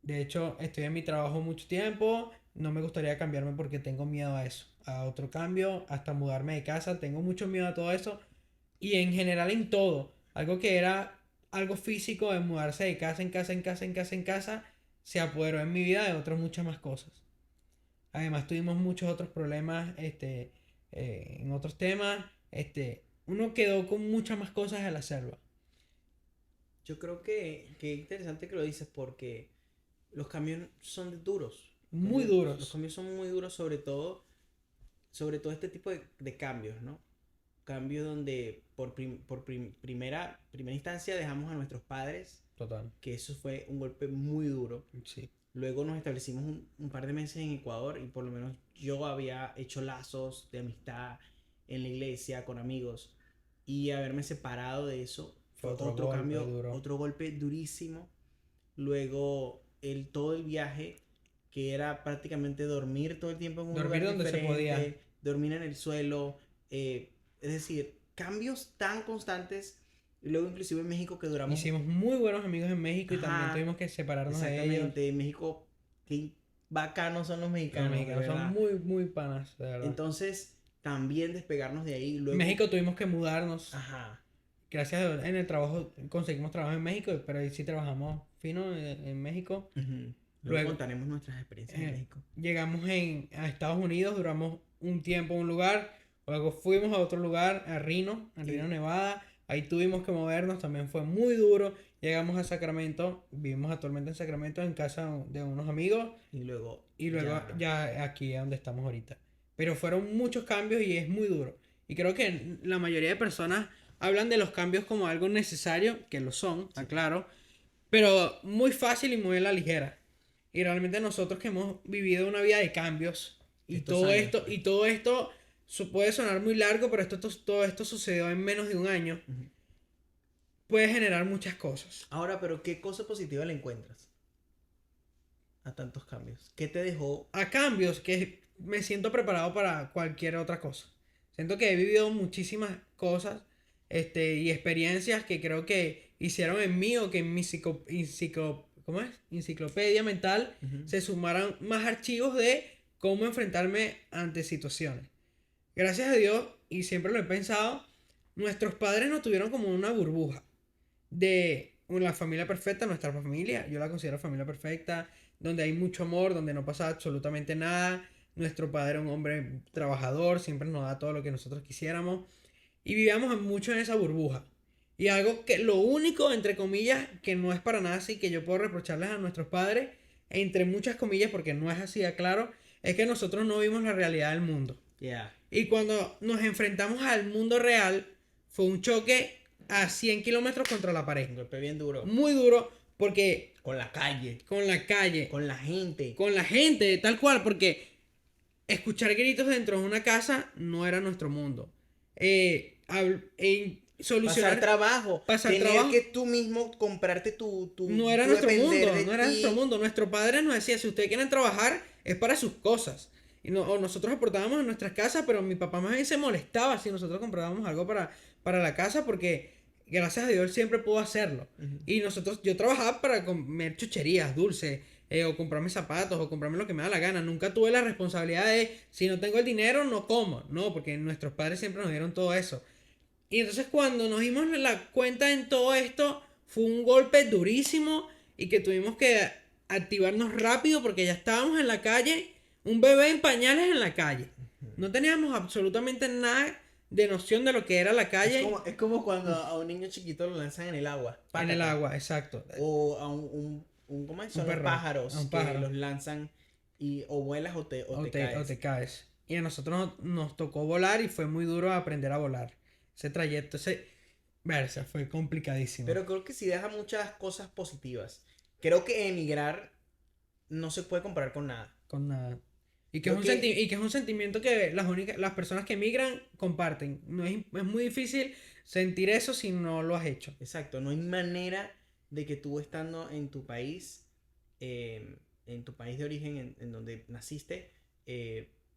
De hecho, estoy en mi trabajo mucho tiempo, no me gustaría cambiarme porque tengo miedo a eso, a otro cambio, hasta mudarme de casa, tengo mucho miedo a todo eso y en general en todo, algo que era algo físico de mudarse de casa en casa en casa en casa en casa, se apoderó en mi vida de otras muchas más cosas. Además tuvimos muchos otros problemas en otros temas, uno quedó con muchas más cosas al hacerlo. Yo creo que es interesante que lo dices porque los cambios son duros. Muy Los duros. cambios son muy duros, sobre todo este tipo de cambios, ¿no? Cambios donde primera instancia dejamos a nuestros padres, Total. que eso fue un golpe muy duro. Sí. Luego nos establecimos un par de meses en Ecuador y por lo menos yo había hecho lazos de amistad en la iglesia, con amigos, y haberme separado de eso Fue fue otro otro golpe cambio, duro. otro golpe durísimo. Luego todo el viaje, que era prácticamente dormir todo el tiempo en un Dormir lugar donde se podía. diferente, dormir en el suelo, es decir, cambios tan constantes. Y luego inclusive en México que duramos... Hicimos muy buenos amigos en México y también Ajá, tuvimos que separarnos de ellos. exactamente, en México, qué bacanos son los Los mexicanos, de mexicanos son verdad. muy, muy panas, de verdad. Entonces, también despegarnos de ahí. En Luego, México tuvimos que mudarnos. ajá, Gracias a Dios, en el trabajo conseguimos trabajo en México, pero ahí sí trabajamos fino en México. ujú. Luego Luego contaremos nuestras experiencias en eh, México. llegamos a Estados Unidos, duramos un tiempo en un lugar, luego fuimos a otro lugar, a Reno, Nevada. Ahí tuvimos que movernos, también fue muy duro. Llegamos a Sacramento, vivimos actualmente en Sacramento en casa de unos amigos Y luego, y luego ya aquí es donde estamos ahorita. Pero fueron muchos cambios y es muy duro. Y creo que la mayoría de personas hablan de los cambios como algo necesario, que lo son, aclaro, pero muy fácil y muy a la ligera. Y realmente nosotros que hemos vivido una vida de cambios y Estos todo años, esto, pues. y todo esto puede sonar muy largo, pero todo esto sucedió en menos de un año, Ujú. puede generar muchas cosas. Ahora, pero ¿qué cosa positiva le encuentras a tantos cambios? ¿Qué te dejó? A cambios que me siento preparado para cualquier otra cosa. Siento que he vivido muchísimas cosas y experiencias que creo que hicieron en mí o que en mi ¿cómo es? Enciclopedia mental Ujú. se sumaran más archivos de cómo enfrentarme ante situaciones. Gracias a Dios, y siempre lo he pensado, nuestros padres nos tuvieron como una burbuja de la familia perfecta, nuestra familia, yo la considero familia perfecta, donde hay mucho amor, donde no pasa absolutamente nada. Nuestro padre era un hombre trabajador, siempre nos da todo lo que nosotros quisiéramos. Y vivíamos mucho en esa burbuja. Y algo que lo único, entre comillas, que no es para nada así, que yo puedo reprocharles a nuestros padres, entre muchas comillas, porque no es así, aclaro, es que nosotros no vimos la realidad del mundo. Ya. Y cuando nos enfrentamos al mundo real, fue un choque a 100 kilómetros contra la pared. Un golpe bien duro. Muy duro, porque Con la calle, con la calle, con la gente. con la gente, tal cual, porque escuchar gritos dentro de una casa no era nuestro mundo. Solucionar Pasar trabajo. pasar Tener trabajo que tú mismo comprarte tu no era tu nuestro depender mundo, de no era nuestro ti. mundo. Nuestro padre nos decía, si ustedes quieren trabajar, es para sus cosas. Y o nosotros aportábamos en nuestras casas, pero mi papá más bien se molestaba si nosotros comprábamos algo para la casa, porque gracias a Dios él siempre pudo hacerlo. Ujú. Y yo trabajaba para comer chucherías, dulces, o comprarme zapatos, o comprarme lo que me da la gana. Nunca tuve la responsabilidad de, si no tengo el dinero, no como. No, porque nuestros padres siempre nos dieron todo eso. Y entonces cuando nos dimos la cuenta en todo esto, fue un golpe durísimo y que tuvimos que activarnos rápido porque ya estábamos en la calle, un bebé en pañales en la calle. No teníamos absolutamente nada de noción de lo que era la calle Es como cuando a un niño chiquito lo lanzan en el agua. en el Pácata. agua, exacto. O a ¿cómo es? Son los perro, pájaros a un que pájaro. los lanzan y o vuelas o te caes. O te caes. Y a nosotros nos tocó volar y fue muy duro aprender a volar. Ese trayecto, verse, fue complicadísimo. Pero creo que sí deja muchas cosas positivas. Creo que emigrar no se puede comparar con nada. Con nada. Y que, Creo que- y que es un sentimiento que las personas que emigran comparten. No es muy difícil sentir eso si no lo has hecho. Exacto, no hay manera de que tú estando en tu país en tu país de origen, en donde naciste,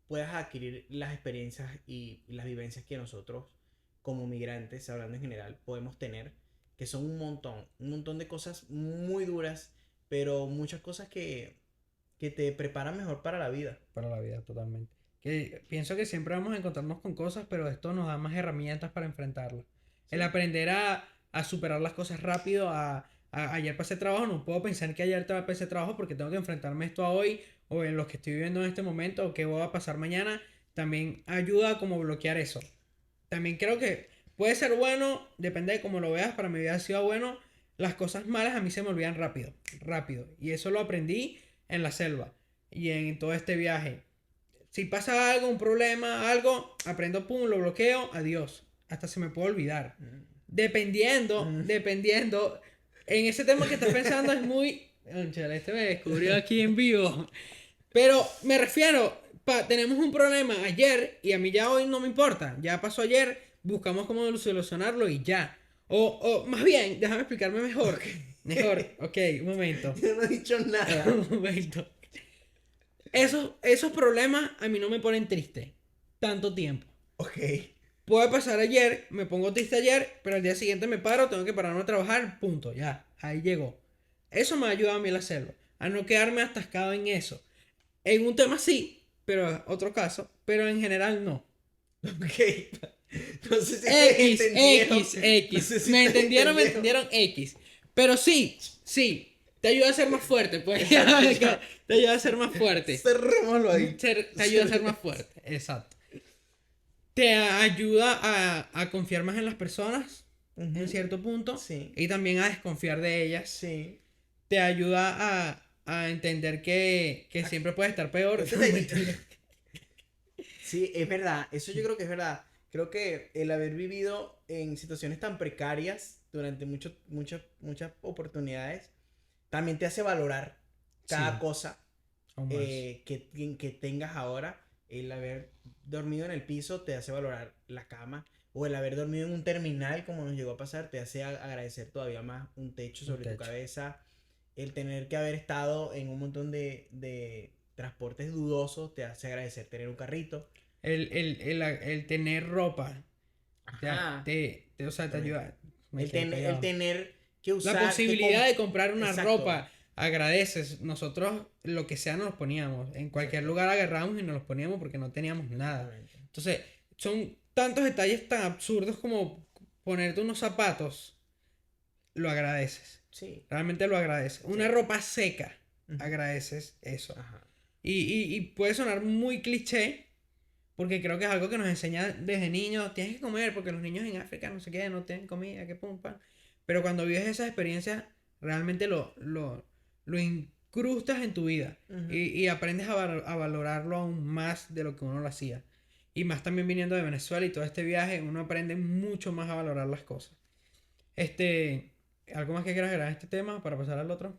puedas adquirir las experiencias y las vivencias que nosotros como migrantes, hablando en general, podemos tener, que son un montón de cosas muy duras, pero muchas cosas que te preparan mejor para la vida. Para la vida, totalmente. Que pienso que siempre vamos a encontrarnos con cosas, pero esto nos da más herramientas para enfrentarlas. El Sí. aprender a superar las cosas rápido, ayer pasé trabajo, no puedo pensar que ayer pasé trabajo porque tengo que enfrentarme esto a hoy o en lo que estoy viviendo en este momento o qué voy a pasar mañana, también ayuda a como bloquear eso. También creo que puede ser bueno, depende de cómo lo veas, para mi vida ha sido bueno, las cosas malas a mí se me olvidan rápido, rápido. Y eso lo aprendí en la selva y en todo este viaje. Si pasa algo, un problema, algo, aprendo, pum, lo bloqueo, adiós. Hasta se me puede olvidar. Dependiendo. En ese tema que estás pensando es muy. Cónchale, este me descubrió aquí en vivo. Pero me refiero, tenemos un problema ayer y a mí ya hoy no me importa. Ya pasó ayer, buscamos cómo solucionarlo y ya. O más bien, déjame explicarme mejor. Mejor, ok, un momento. Yo no he dicho nada. Un momento. Esos problemas a mí no me ponen triste tanto tiempo. Ok. Puede pasar ayer, me pongo triste ayer, pero al día siguiente me paro, tengo que pararme a trabajar, punto, ya, ahí llegó. Eso me ayuda a mí a hacerlo, a no quedarme atascado en eso. En un tema sí, pero es otro caso, pero en general no. Ok. No sé si te X, entendieron. X, X. No sé si Me te entendieron entendieron. X. Pero sí, sí. Te ayuda a ser más fuerte, pues. Te ayuda a ser más fuerte. Cerrémoslo ahí. Te ayuda a ser más fuerte, exacto. Te ayuda a confiar más en las personas, en cierto punto. Sí. Y también a desconfiar de ellas. Sí. Te ayuda a entender que siempre puede estar peor. Sí, es verdad. Eso yo creo que es verdad. Creo que el haber vivido en situaciones tan precarias durante muchas oportunidades también te hace valorar cada Sí, cosa aún más. que tengas ahora. El haber dormido en el piso te hace valorar la cama. O el haber dormido en un terminal, como nos llegó a pasar, te hace agradecer todavía más un techo Un sobre tu techo. cabeza. El tener que haber estado en un montón de transportes dudosos te hace agradecer tener un carrito. El tener ropa. Ajá. O sea, te También. ayuda. Me El, quedé el pegado. tener que La usar. posibilidad de comprar una Exacto. ropa, agradeces. Nosotros lo que sea nos los poníamos. En cualquier Exacto. lugar agarramos y nos los poníamos porque no teníamos nada. Exactamente. Entonces, son tantos detalles tan absurdos como ponerte unos zapatos, lo agradeces. Sí. Realmente lo agradeces. Una Sí. ropa seca, Ujú. agradeces eso. Ajá. Y puede sonar muy cliché, porque creo que es algo que nos enseña desde niños. Tienes que comer, porque los niños en África no sé qué, no tienen comida, que pum, pam. Pero cuando vives esas experiencias, realmente lo incrustas en tu vida. Ujú. Y aprendes a valorarlo aún más de lo que uno lo hacía. Y más también viniendo de Venezuela y todo este viaje, uno aprende mucho más a valorar las cosas. ¿Algo más que quieras agregar a este tema para pasar al otro?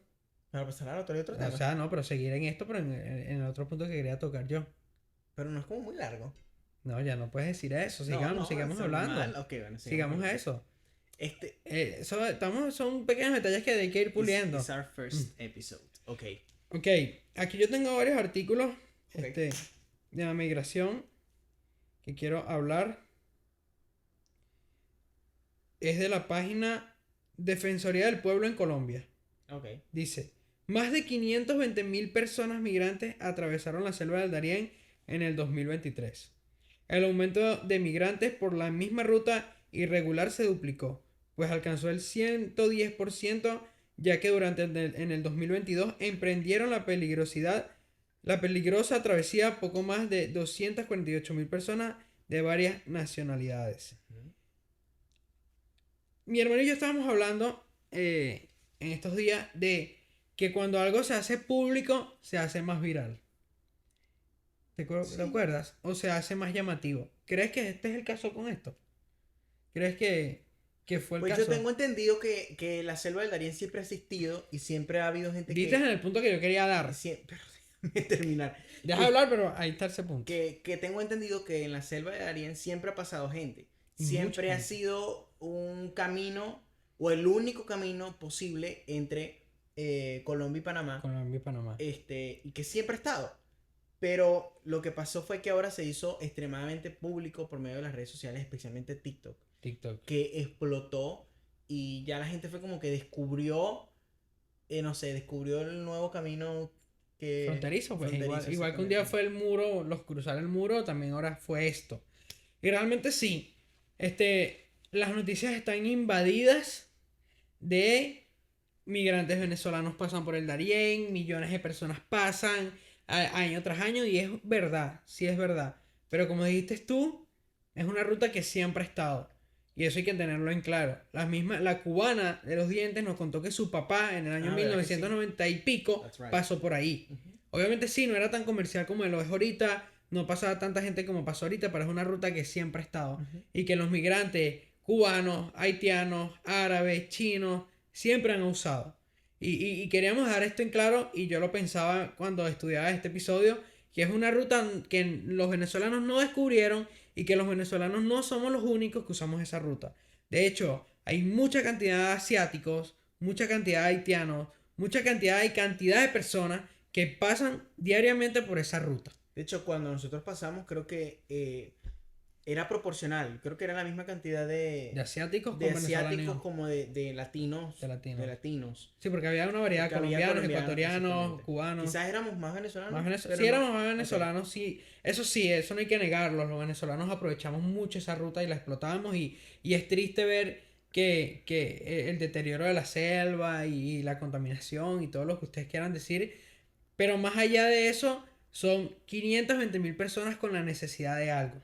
Para pasar al otro O tema. sea, no, pero seguir en esto, pero en el otro punto que quería tocar yo. Pero no es como muy largo. No, ya no puedes decir eso. No, no, Sigamos es hablando. normal. Ok, bueno, Sigamos a hablando. eso. Este Son pequeños detalles que hay que ir puliendo. is our first episode. Ok. Ok, aquí yo tengo varios artículos Ok. de la migración que quiero hablar. Es de la página Defensoría del Pueblo en Colombia. Ok. Dice, más de 520.000 personas migrantes atravesaron la selva del Darién en el 2023. El aumento de migrantes por la misma ruta irregular se duplicó, pues alcanzó el 110%, ya que en el 2022 emprendieron la peligrosa travesía poco más de 248.000 personas de varias nacionalidades. Ujú. Mi hermano y yo estábamos hablando en estos días de que cuando algo se hace público, se hace más viral. ¿Te Sí. acuerdas? O se hace más llamativo. ¿Crees que este es el caso con esto? ¿Crees que fue el Pues caso? yo tengo entendido que la selva del Darién siempre ha existido y siempre ha habido gente Diste en el punto que yo quería dar. Pero déjame terminar. Deja de hablar, pero ahí está ese punto. Que tengo entendido que en la selva de Darién siempre ha pasado gente. Y Siempre mucha ha gente. sido un camino o el único camino posible entre Colombia y Panamá, Colombia y Panamá. y que siempre ha estado. Pero lo que pasó fue que ahora se hizo extremadamente público por medio de las redes sociales, especialmente TikTok, TikTok. que explotó y ya la gente fue como que descubrió, no sé, descubrió el nuevo camino que... Fronterizo, pues fronterizo, igual que un día exactamente. fue el muro, los cruzar el muro, también ahora fue esto. Y realmente sí, las noticias están invadidas de migrantes venezolanos pasan por el Darién, millones de personas pasan año tras año y es verdad, sí es verdad. Pero como dijiste tú, es una ruta que siempre ha estado. Y eso hay que tenerlo en claro. La cubana de los dientes nos contó que su papá en el año Ah, ¿verdad que sí? 1990 y pico That's right. pasó por ahí. Ujú. Obviamente sí, no era tan comercial como lo es ahorita, no pasaba tanta gente como pasó ahorita, pero es una ruta que siempre ha estado. Ujú. Y que los migrantes cubanos, haitianos, árabes, chinos, siempre han usado. Y queríamos dejar esto en claro, y yo lo pensaba cuando estudiaba este episodio, que es una ruta que los venezolanos no descubrieron y que los venezolanos no somos los únicos que usamos esa ruta. De hecho, hay mucha cantidad de asiáticos, mucha cantidad de haitianos, mucha cantidad de personas que pasan diariamente por esa ruta. De hecho, cuando nosotros pasamos, creo que era proporcional. Creo que era la misma cantidad De asiáticos de con asiáticos venezolanos. como de latinos. De latinos. De latinos. Sí, porque había una variedad de Porque había colombianos, colombianos, ecuatorianos, exactamente. cubanos. Quizás éramos más venezolanos. Sí, pero éramos no. más Ok. venezolanos, sí, eso no hay que negarlo. Los venezolanos aprovechamos mucho esa ruta y la explotábamos. Y es triste ver que el deterioro de la selva y la contaminación y todo lo que ustedes quieran decir. Pero más allá de eso, son 520.000 personas con la necesidad de algo.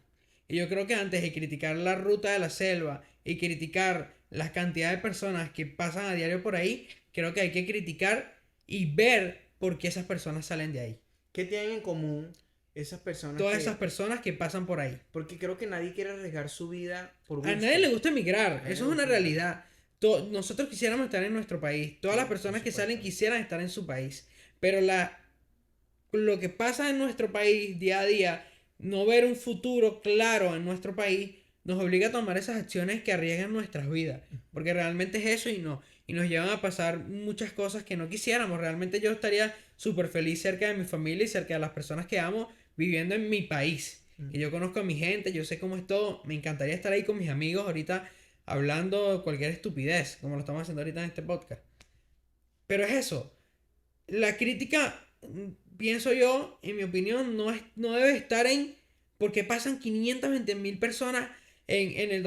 Y yo creo que antes de criticar la ruta de la selva y criticar las cantidades de personas que pasan a diario por ahí, creo que hay que criticar y ver por qué esas personas salen de ahí. ¿Qué tienen en común esas personas Todas que... esas personas que pasan por ahí. Porque creo que nadie quiere arriesgar su vida por A gusto. nadie le gusta emigrar, nadie eso le es una gusta emigrar. realidad. Nosotros quisiéramos estar en nuestro país. Todas Sí, las por personas que salen supuesto. quisieran estar en su país. Pero lo que pasa en nuestro país día a día, no ver un futuro claro en nuestro país, nos obliga a tomar esas acciones que arriesgan nuestras vidas. Porque realmente es eso y nos llevan a pasar muchas cosas que no quisiéramos. Realmente yo estaría súper feliz cerca de mi familia y cerca de las personas que amo viviendo en mi país. Que yo conozco a mi gente, yo sé cómo es todo. Me encantaría estar ahí con mis amigos ahorita hablando de cualquier estupidez, como lo estamos haciendo ahorita en este podcast. Pero es eso. La crítica, pienso yo, en mi opinión, no debe estar en porque pasan 520.000 personas en el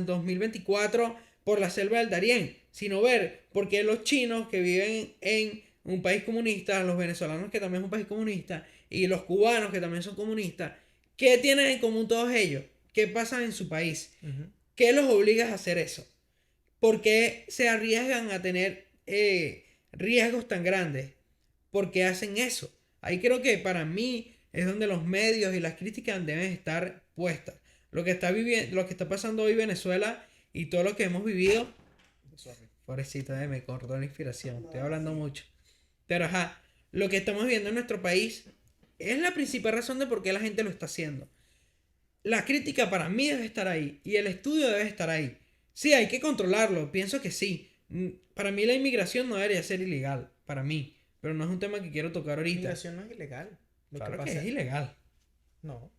2024 por la selva del Darién, sino ver por qué los chinos que viven en un país comunista, los venezolanos que también es un país comunista, y los cubanos que también son comunistas, ¿qué tienen en común todos ellos? ¿Qué pasa en su país? Ujú. ¿Qué los obliga a hacer eso? ¿Por qué se arriesgan a tener riesgos tan grandes? ¿Por qué hacen eso? Ahí creo que para mí es donde los medios y las críticas deben estar puestas. Lo que está pasando hoy en Venezuela y todo lo que hemos vivido. Sorry. Pobrecito, me cortó la inspiración. No, Estoy hablando sí. mucho. Pero ajá, lo que estamos viendo en nuestro país es la principal razón de por qué la gente lo está haciendo. La crítica para mí debe estar ahí y el estudio debe estar ahí. Sí, hay que controlarlo, pienso que sí. Para mí la inmigración no debería ser ilegal, para mí, pero no es un tema que quiero tocar ahorita. Migración no es ilegal. Lo Claro que que pasa es ilegal, no,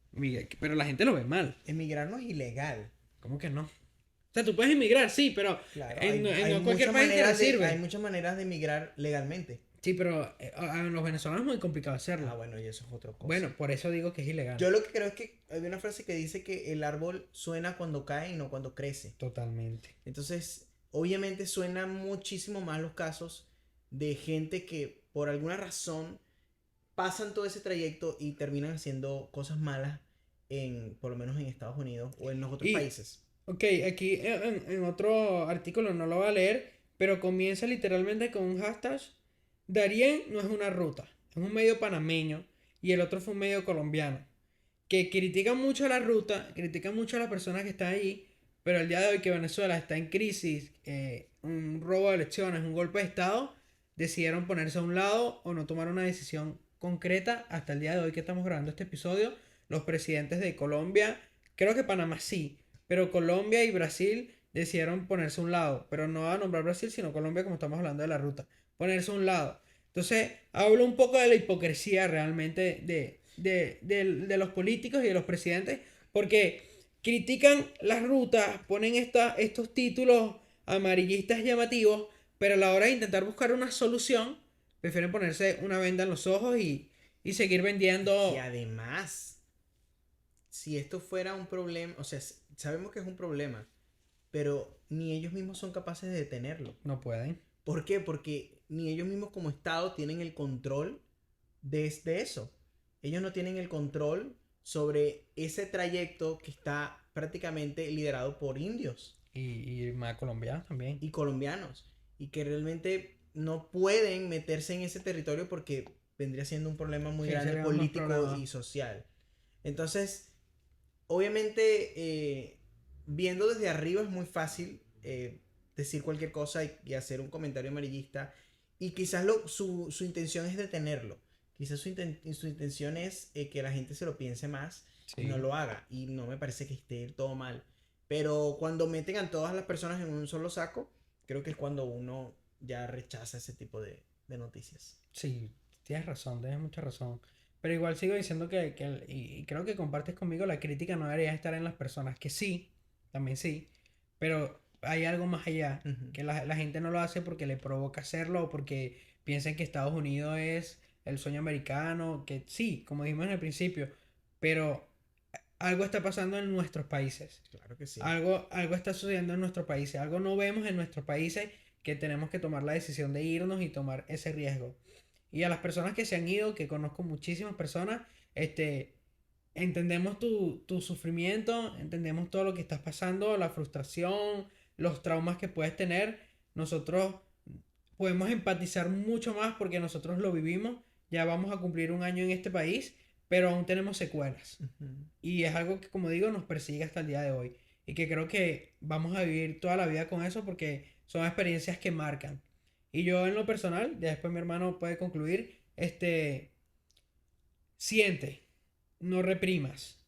pero la gente lo ve mal. emigrar no es ilegal. ¿Cómo que no? O sea, tú puedes inmigrar, sí, pero Claro, en no cualquier muchas país te maneras sirve. hay muchas maneras de emigrar legalmente. Sí, pero a los venezolanos es muy complicado hacerlo. Ah, bueno, y eso es otra cosa. Bueno, por eso digo que es ilegal. Yo lo que creo es que hay una frase que dice que el árbol suena cuando cae y no cuando crece. Totalmente. Entonces, obviamente suena muchísimo más los casos de gente que por alguna razón pasan todo ese trayecto y terminan haciendo cosas malas por lo menos en Estados Unidos o en los otros Y, países. ok, aquí en otro artículo no lo voy a leer, pero comienza literalmente con un hashtag. Darién no es una ruta, es un medio panameño y el otro fue un medio colombiano. Que critican mucho la ruta, critican mucho a las personas que están ahí, pero el día de hoy que Venezuela está en crisis, un robo de elecciones, un golpe de Estado, decidieron ponerse a un lado o no tomar una decisión concreta hasta el día de hoy que estamos grabando este episodio. Los presidentes de Colombia, creo que Panamá sí, pero Colombia y Brasil decidieron ponerse a un lado, pero no a nombrar Brasil, sino Colombia, como estamos hablando de la ruta, ponerse a un lado. Entonces, hablo un poco de la hipocresía realmente de los políticos y de los presidentes, porque critican las rutas, ponen estos títulos amarillistas llamativos, pero a la hora de intentar buscar una solución, prefieren ponerse una venda en los ojos y seguir Y vendiendo. además, si esto fuera un problema, o sea, sabemos que es un problema, pero ni ellos mismos son capaces de detenerlo. No pueden. ¿Por qué? Porque ni ellos mismos como Estado tienen el control de eso. Ellos no tienen el control sobre ese trayecto que está prácticamente liderado por indios Y más colombianos también. y colombianos y que realmente no pueden meterse en ese territorio porque vendría siendo un problema muy Sí, grande sería más político problema. y social. Entonces, obviamente, viendo desde arriba es muy fácil decir cualquier cosa y hacer un comentario amarillista. Y quizás su intención es detenerlo. Quizás su intención es que la gente se lo piense más y no Sí. lo haga. Y no me parece que esté todo mal. Pero cuando meten a todas las personas en un solo saco, creo que es cuando uno ya rechaza ese tipo de noticias. Sí, tienes mucha razón. Pero igual sigo diciendo y creo que compartes conmigo, la crítica no debería estar en las personas, que sí, también sí, pero hay algo más allá, Ujú. que la gente no lo hace porque le provoca hacerlo o porque piensan que Estados Unidos es el sueño americano, que sí, como dijimos en el principio, pero algo está pasando en nuestros países. Claro que sí. Algo está sucediendo en nuestros países, algo no vemos en nuestros países que tenemos que tomar la decisión de irnos y tomar ese riesgo. Y a las personas que se han ido, que conozco muchísimas personas, este, entendemos tu sufrimiento, entendemos todo lo que estás pasando, la frustración, los traumas que puedes tener. Nosotros podemos empatizar mucho más porque nosotros lo vivimos. Ya vamos a cumplir un año en este país, pero aún tenemos secuelas. Ujú. Y es algo que, como digo, nos persigue hasta el día de hoy. Y que creo que vamos a vivir toda la vida con eso porque son experiencias que marcan. Y yo en lo personal, ya después mi hermano puede concluir, siente, no reprimas.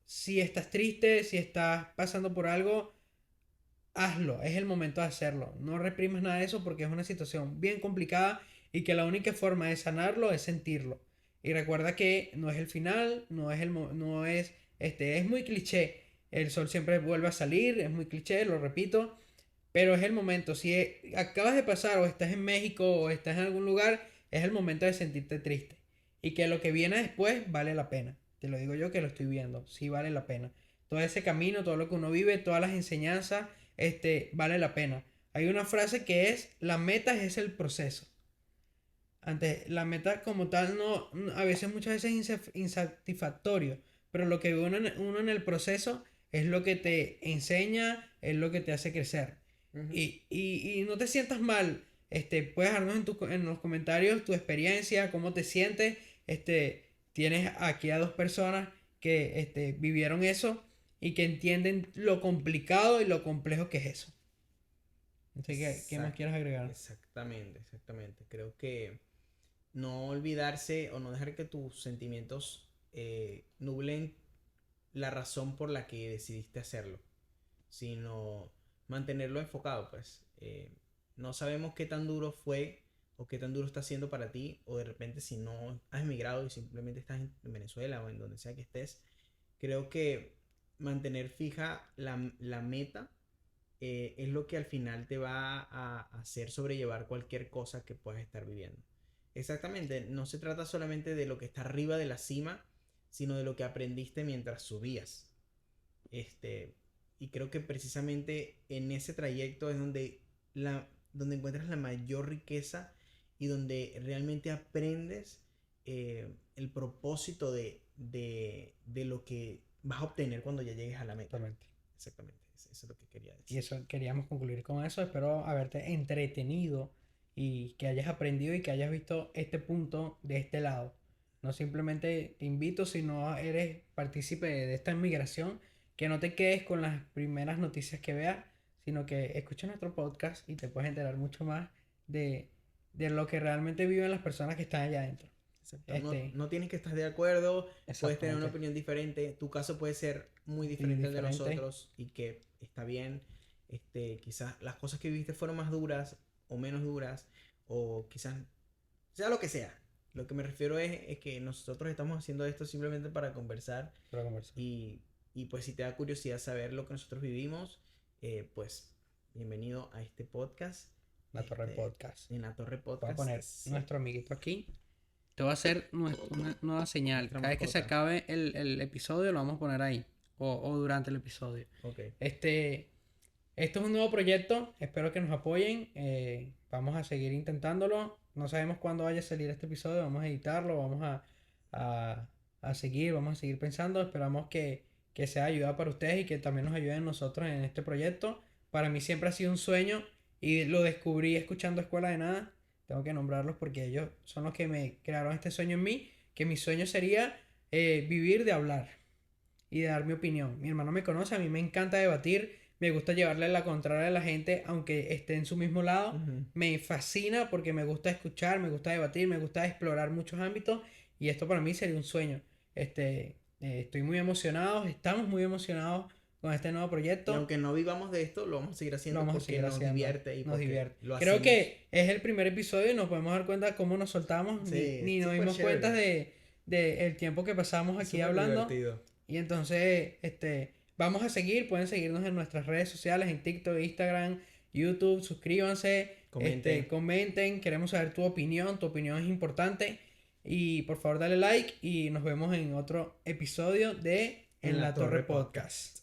Si estás triste, si estás pasando por algo, hazlo, es el momento de hacerlo. No reprimas nada de eso porque es una situación bien complicada y que la única forma de sanarlo es sentirlo. Y recuerda que no es el final, no es, es muy cliché. El sol siempre vuelve a salir, es muy cliché, lo repito, pero es el momento. Si acabas de pasar o estás en México o estás en algún lugar, es el momento de sentirte triste. Y que lo que viene después vale la pena. Te lo digo yo que lo estoy viendo, sí vale la pena. Todo ese camino, todo lo que uno vive, todas las enseñanzas, vale la pena. Hay una frase que es, la meta es el proceso. Antes, la meta como tal no, a veces muchas veces es insatisfactorio, pero lo que ve uno en el proceso es lo que te enseña, es lo que te hace crecer. Ujú. Y no te sientas mal, puedes dejarnos en los comentarios tu experiencia, cómo te sientes, tienes aquí a dos personas que vivieron eso y que entienden lo complicado y lo complejo que es eso. Así que, ¿qué más Exact- quieres agregar? Exactamente, exactamente. Creo que no olvidarse o no dejar que tus sentimientos nublen la razón por la que decidiste hacerlo, sino mantenerlo enfocado, pues. No sabemos qué tan duro fue o qué tan duro está siendo para ti, o de repente si no has emigrado y simplemente estás en Venezuela o en donde sea que estés, creo que mantener fija la meta es lo que al final te va a hacer sobrellevar cualquier cosa que puedas estar viviendo. Exactamente, no se trata solamente de lo que está arriba de la cima, sino de lo que aprendiste mientras subías. Este, y creo que precisamente en ese trayecto es donde encuentras la mayor riqueza y donde realmente aprendes el propósito de lo que vas a obtener cuando ya llegues a la meta. Exactamente. Exactamente, eso es lo que quería Y decir. eso queríamos concluir con eso. Espero haberte entretenido y que hayas aprendido y que hayas visto este punto de este lado. No simplemente te invito, si no eres partícipe de esta inmigración, que no te quedes con las primeras noticias que veas, sino que escuches nuestro podcast y te puedes enterar mucho más de, de lo que realmente viven las personas que están allá adentro. Exacto. No, Este, no tienes que estar de acuerdo, puedes tener una exactamente. opinión diferente, tu caso puede ser muy Y diferente al de diferente. nosotros y que está bien. quizás las cosas que viviste fueron más duras o menos duras, o quizás sea lo que sea. Lo que me refiero es que nosotros estamos haciendo esto simplemente para conversar. Para conversar. Y pues si te da curiosidad saber lo que nosotros vivimos, pues bienvenido a este podcast. La Torre Podcast. En La Torre Voy a Podcast. poner nuestro amiguito aquí. Te voy a hacer una nueva señal. Nuestra Cada vez que se mascota. acabe el episodio lo vamos a poner ahí. O durante el episodio. Ok. Esto es un nuevo proyecto. Espero que nos apoyen. Vamos a seguir intentándolo. No sabemos cuándo vaya a salir este episodio. Vamos a editarlo. Vamos a seguir. Vamos a seguir pensando. Esperamos que sea ayuda para ustedes y que también nos ayuden nosotros en este proyecto. Para mí siempre ha sido un sueño y lo descubrí escuchando Escuela de Nada. Tengo que nombrarlos porque ellos son los que me crearon este sueño en mí. Que mi sueño sería vivir de hablar y de dar mi opinión. Mi hermano me conoce, a mí me encanta debatir, me gusta llevarle la contraria a la gente aunque esté en su mismo lado. Ujú. Me fascina porque me gusta escuchar, me gusta debatir, me gusta explorar muchos ámbitos y esto para mí sería un sueño. Estoy muy emocionado, estamos muy emocionados con este nuevo Y proyecto. aunque no vivamos de esto, lo vamos a seguir haciendo Lo vamos a porque seguir nos haciendo, divierte y nos porque divierte. lo Creo hacemos. que es el primer episodio y nos podemos dar cuenta cómo nos soltamos, Sí, ni nos súper dimos chévere. cuenta de el tiempo que pasamos aquí Súper hablando. divertido. Y entonces, vamos a seguir, pueden seguirnos en nuestras redes sociales, en TikTok, Instagram, YouTube, suscríbanse, Comenten. comenten, queremos saber tu opinión es importante. Y por favor dale like y nos vemos en otro episodio de En la Torre Podcast.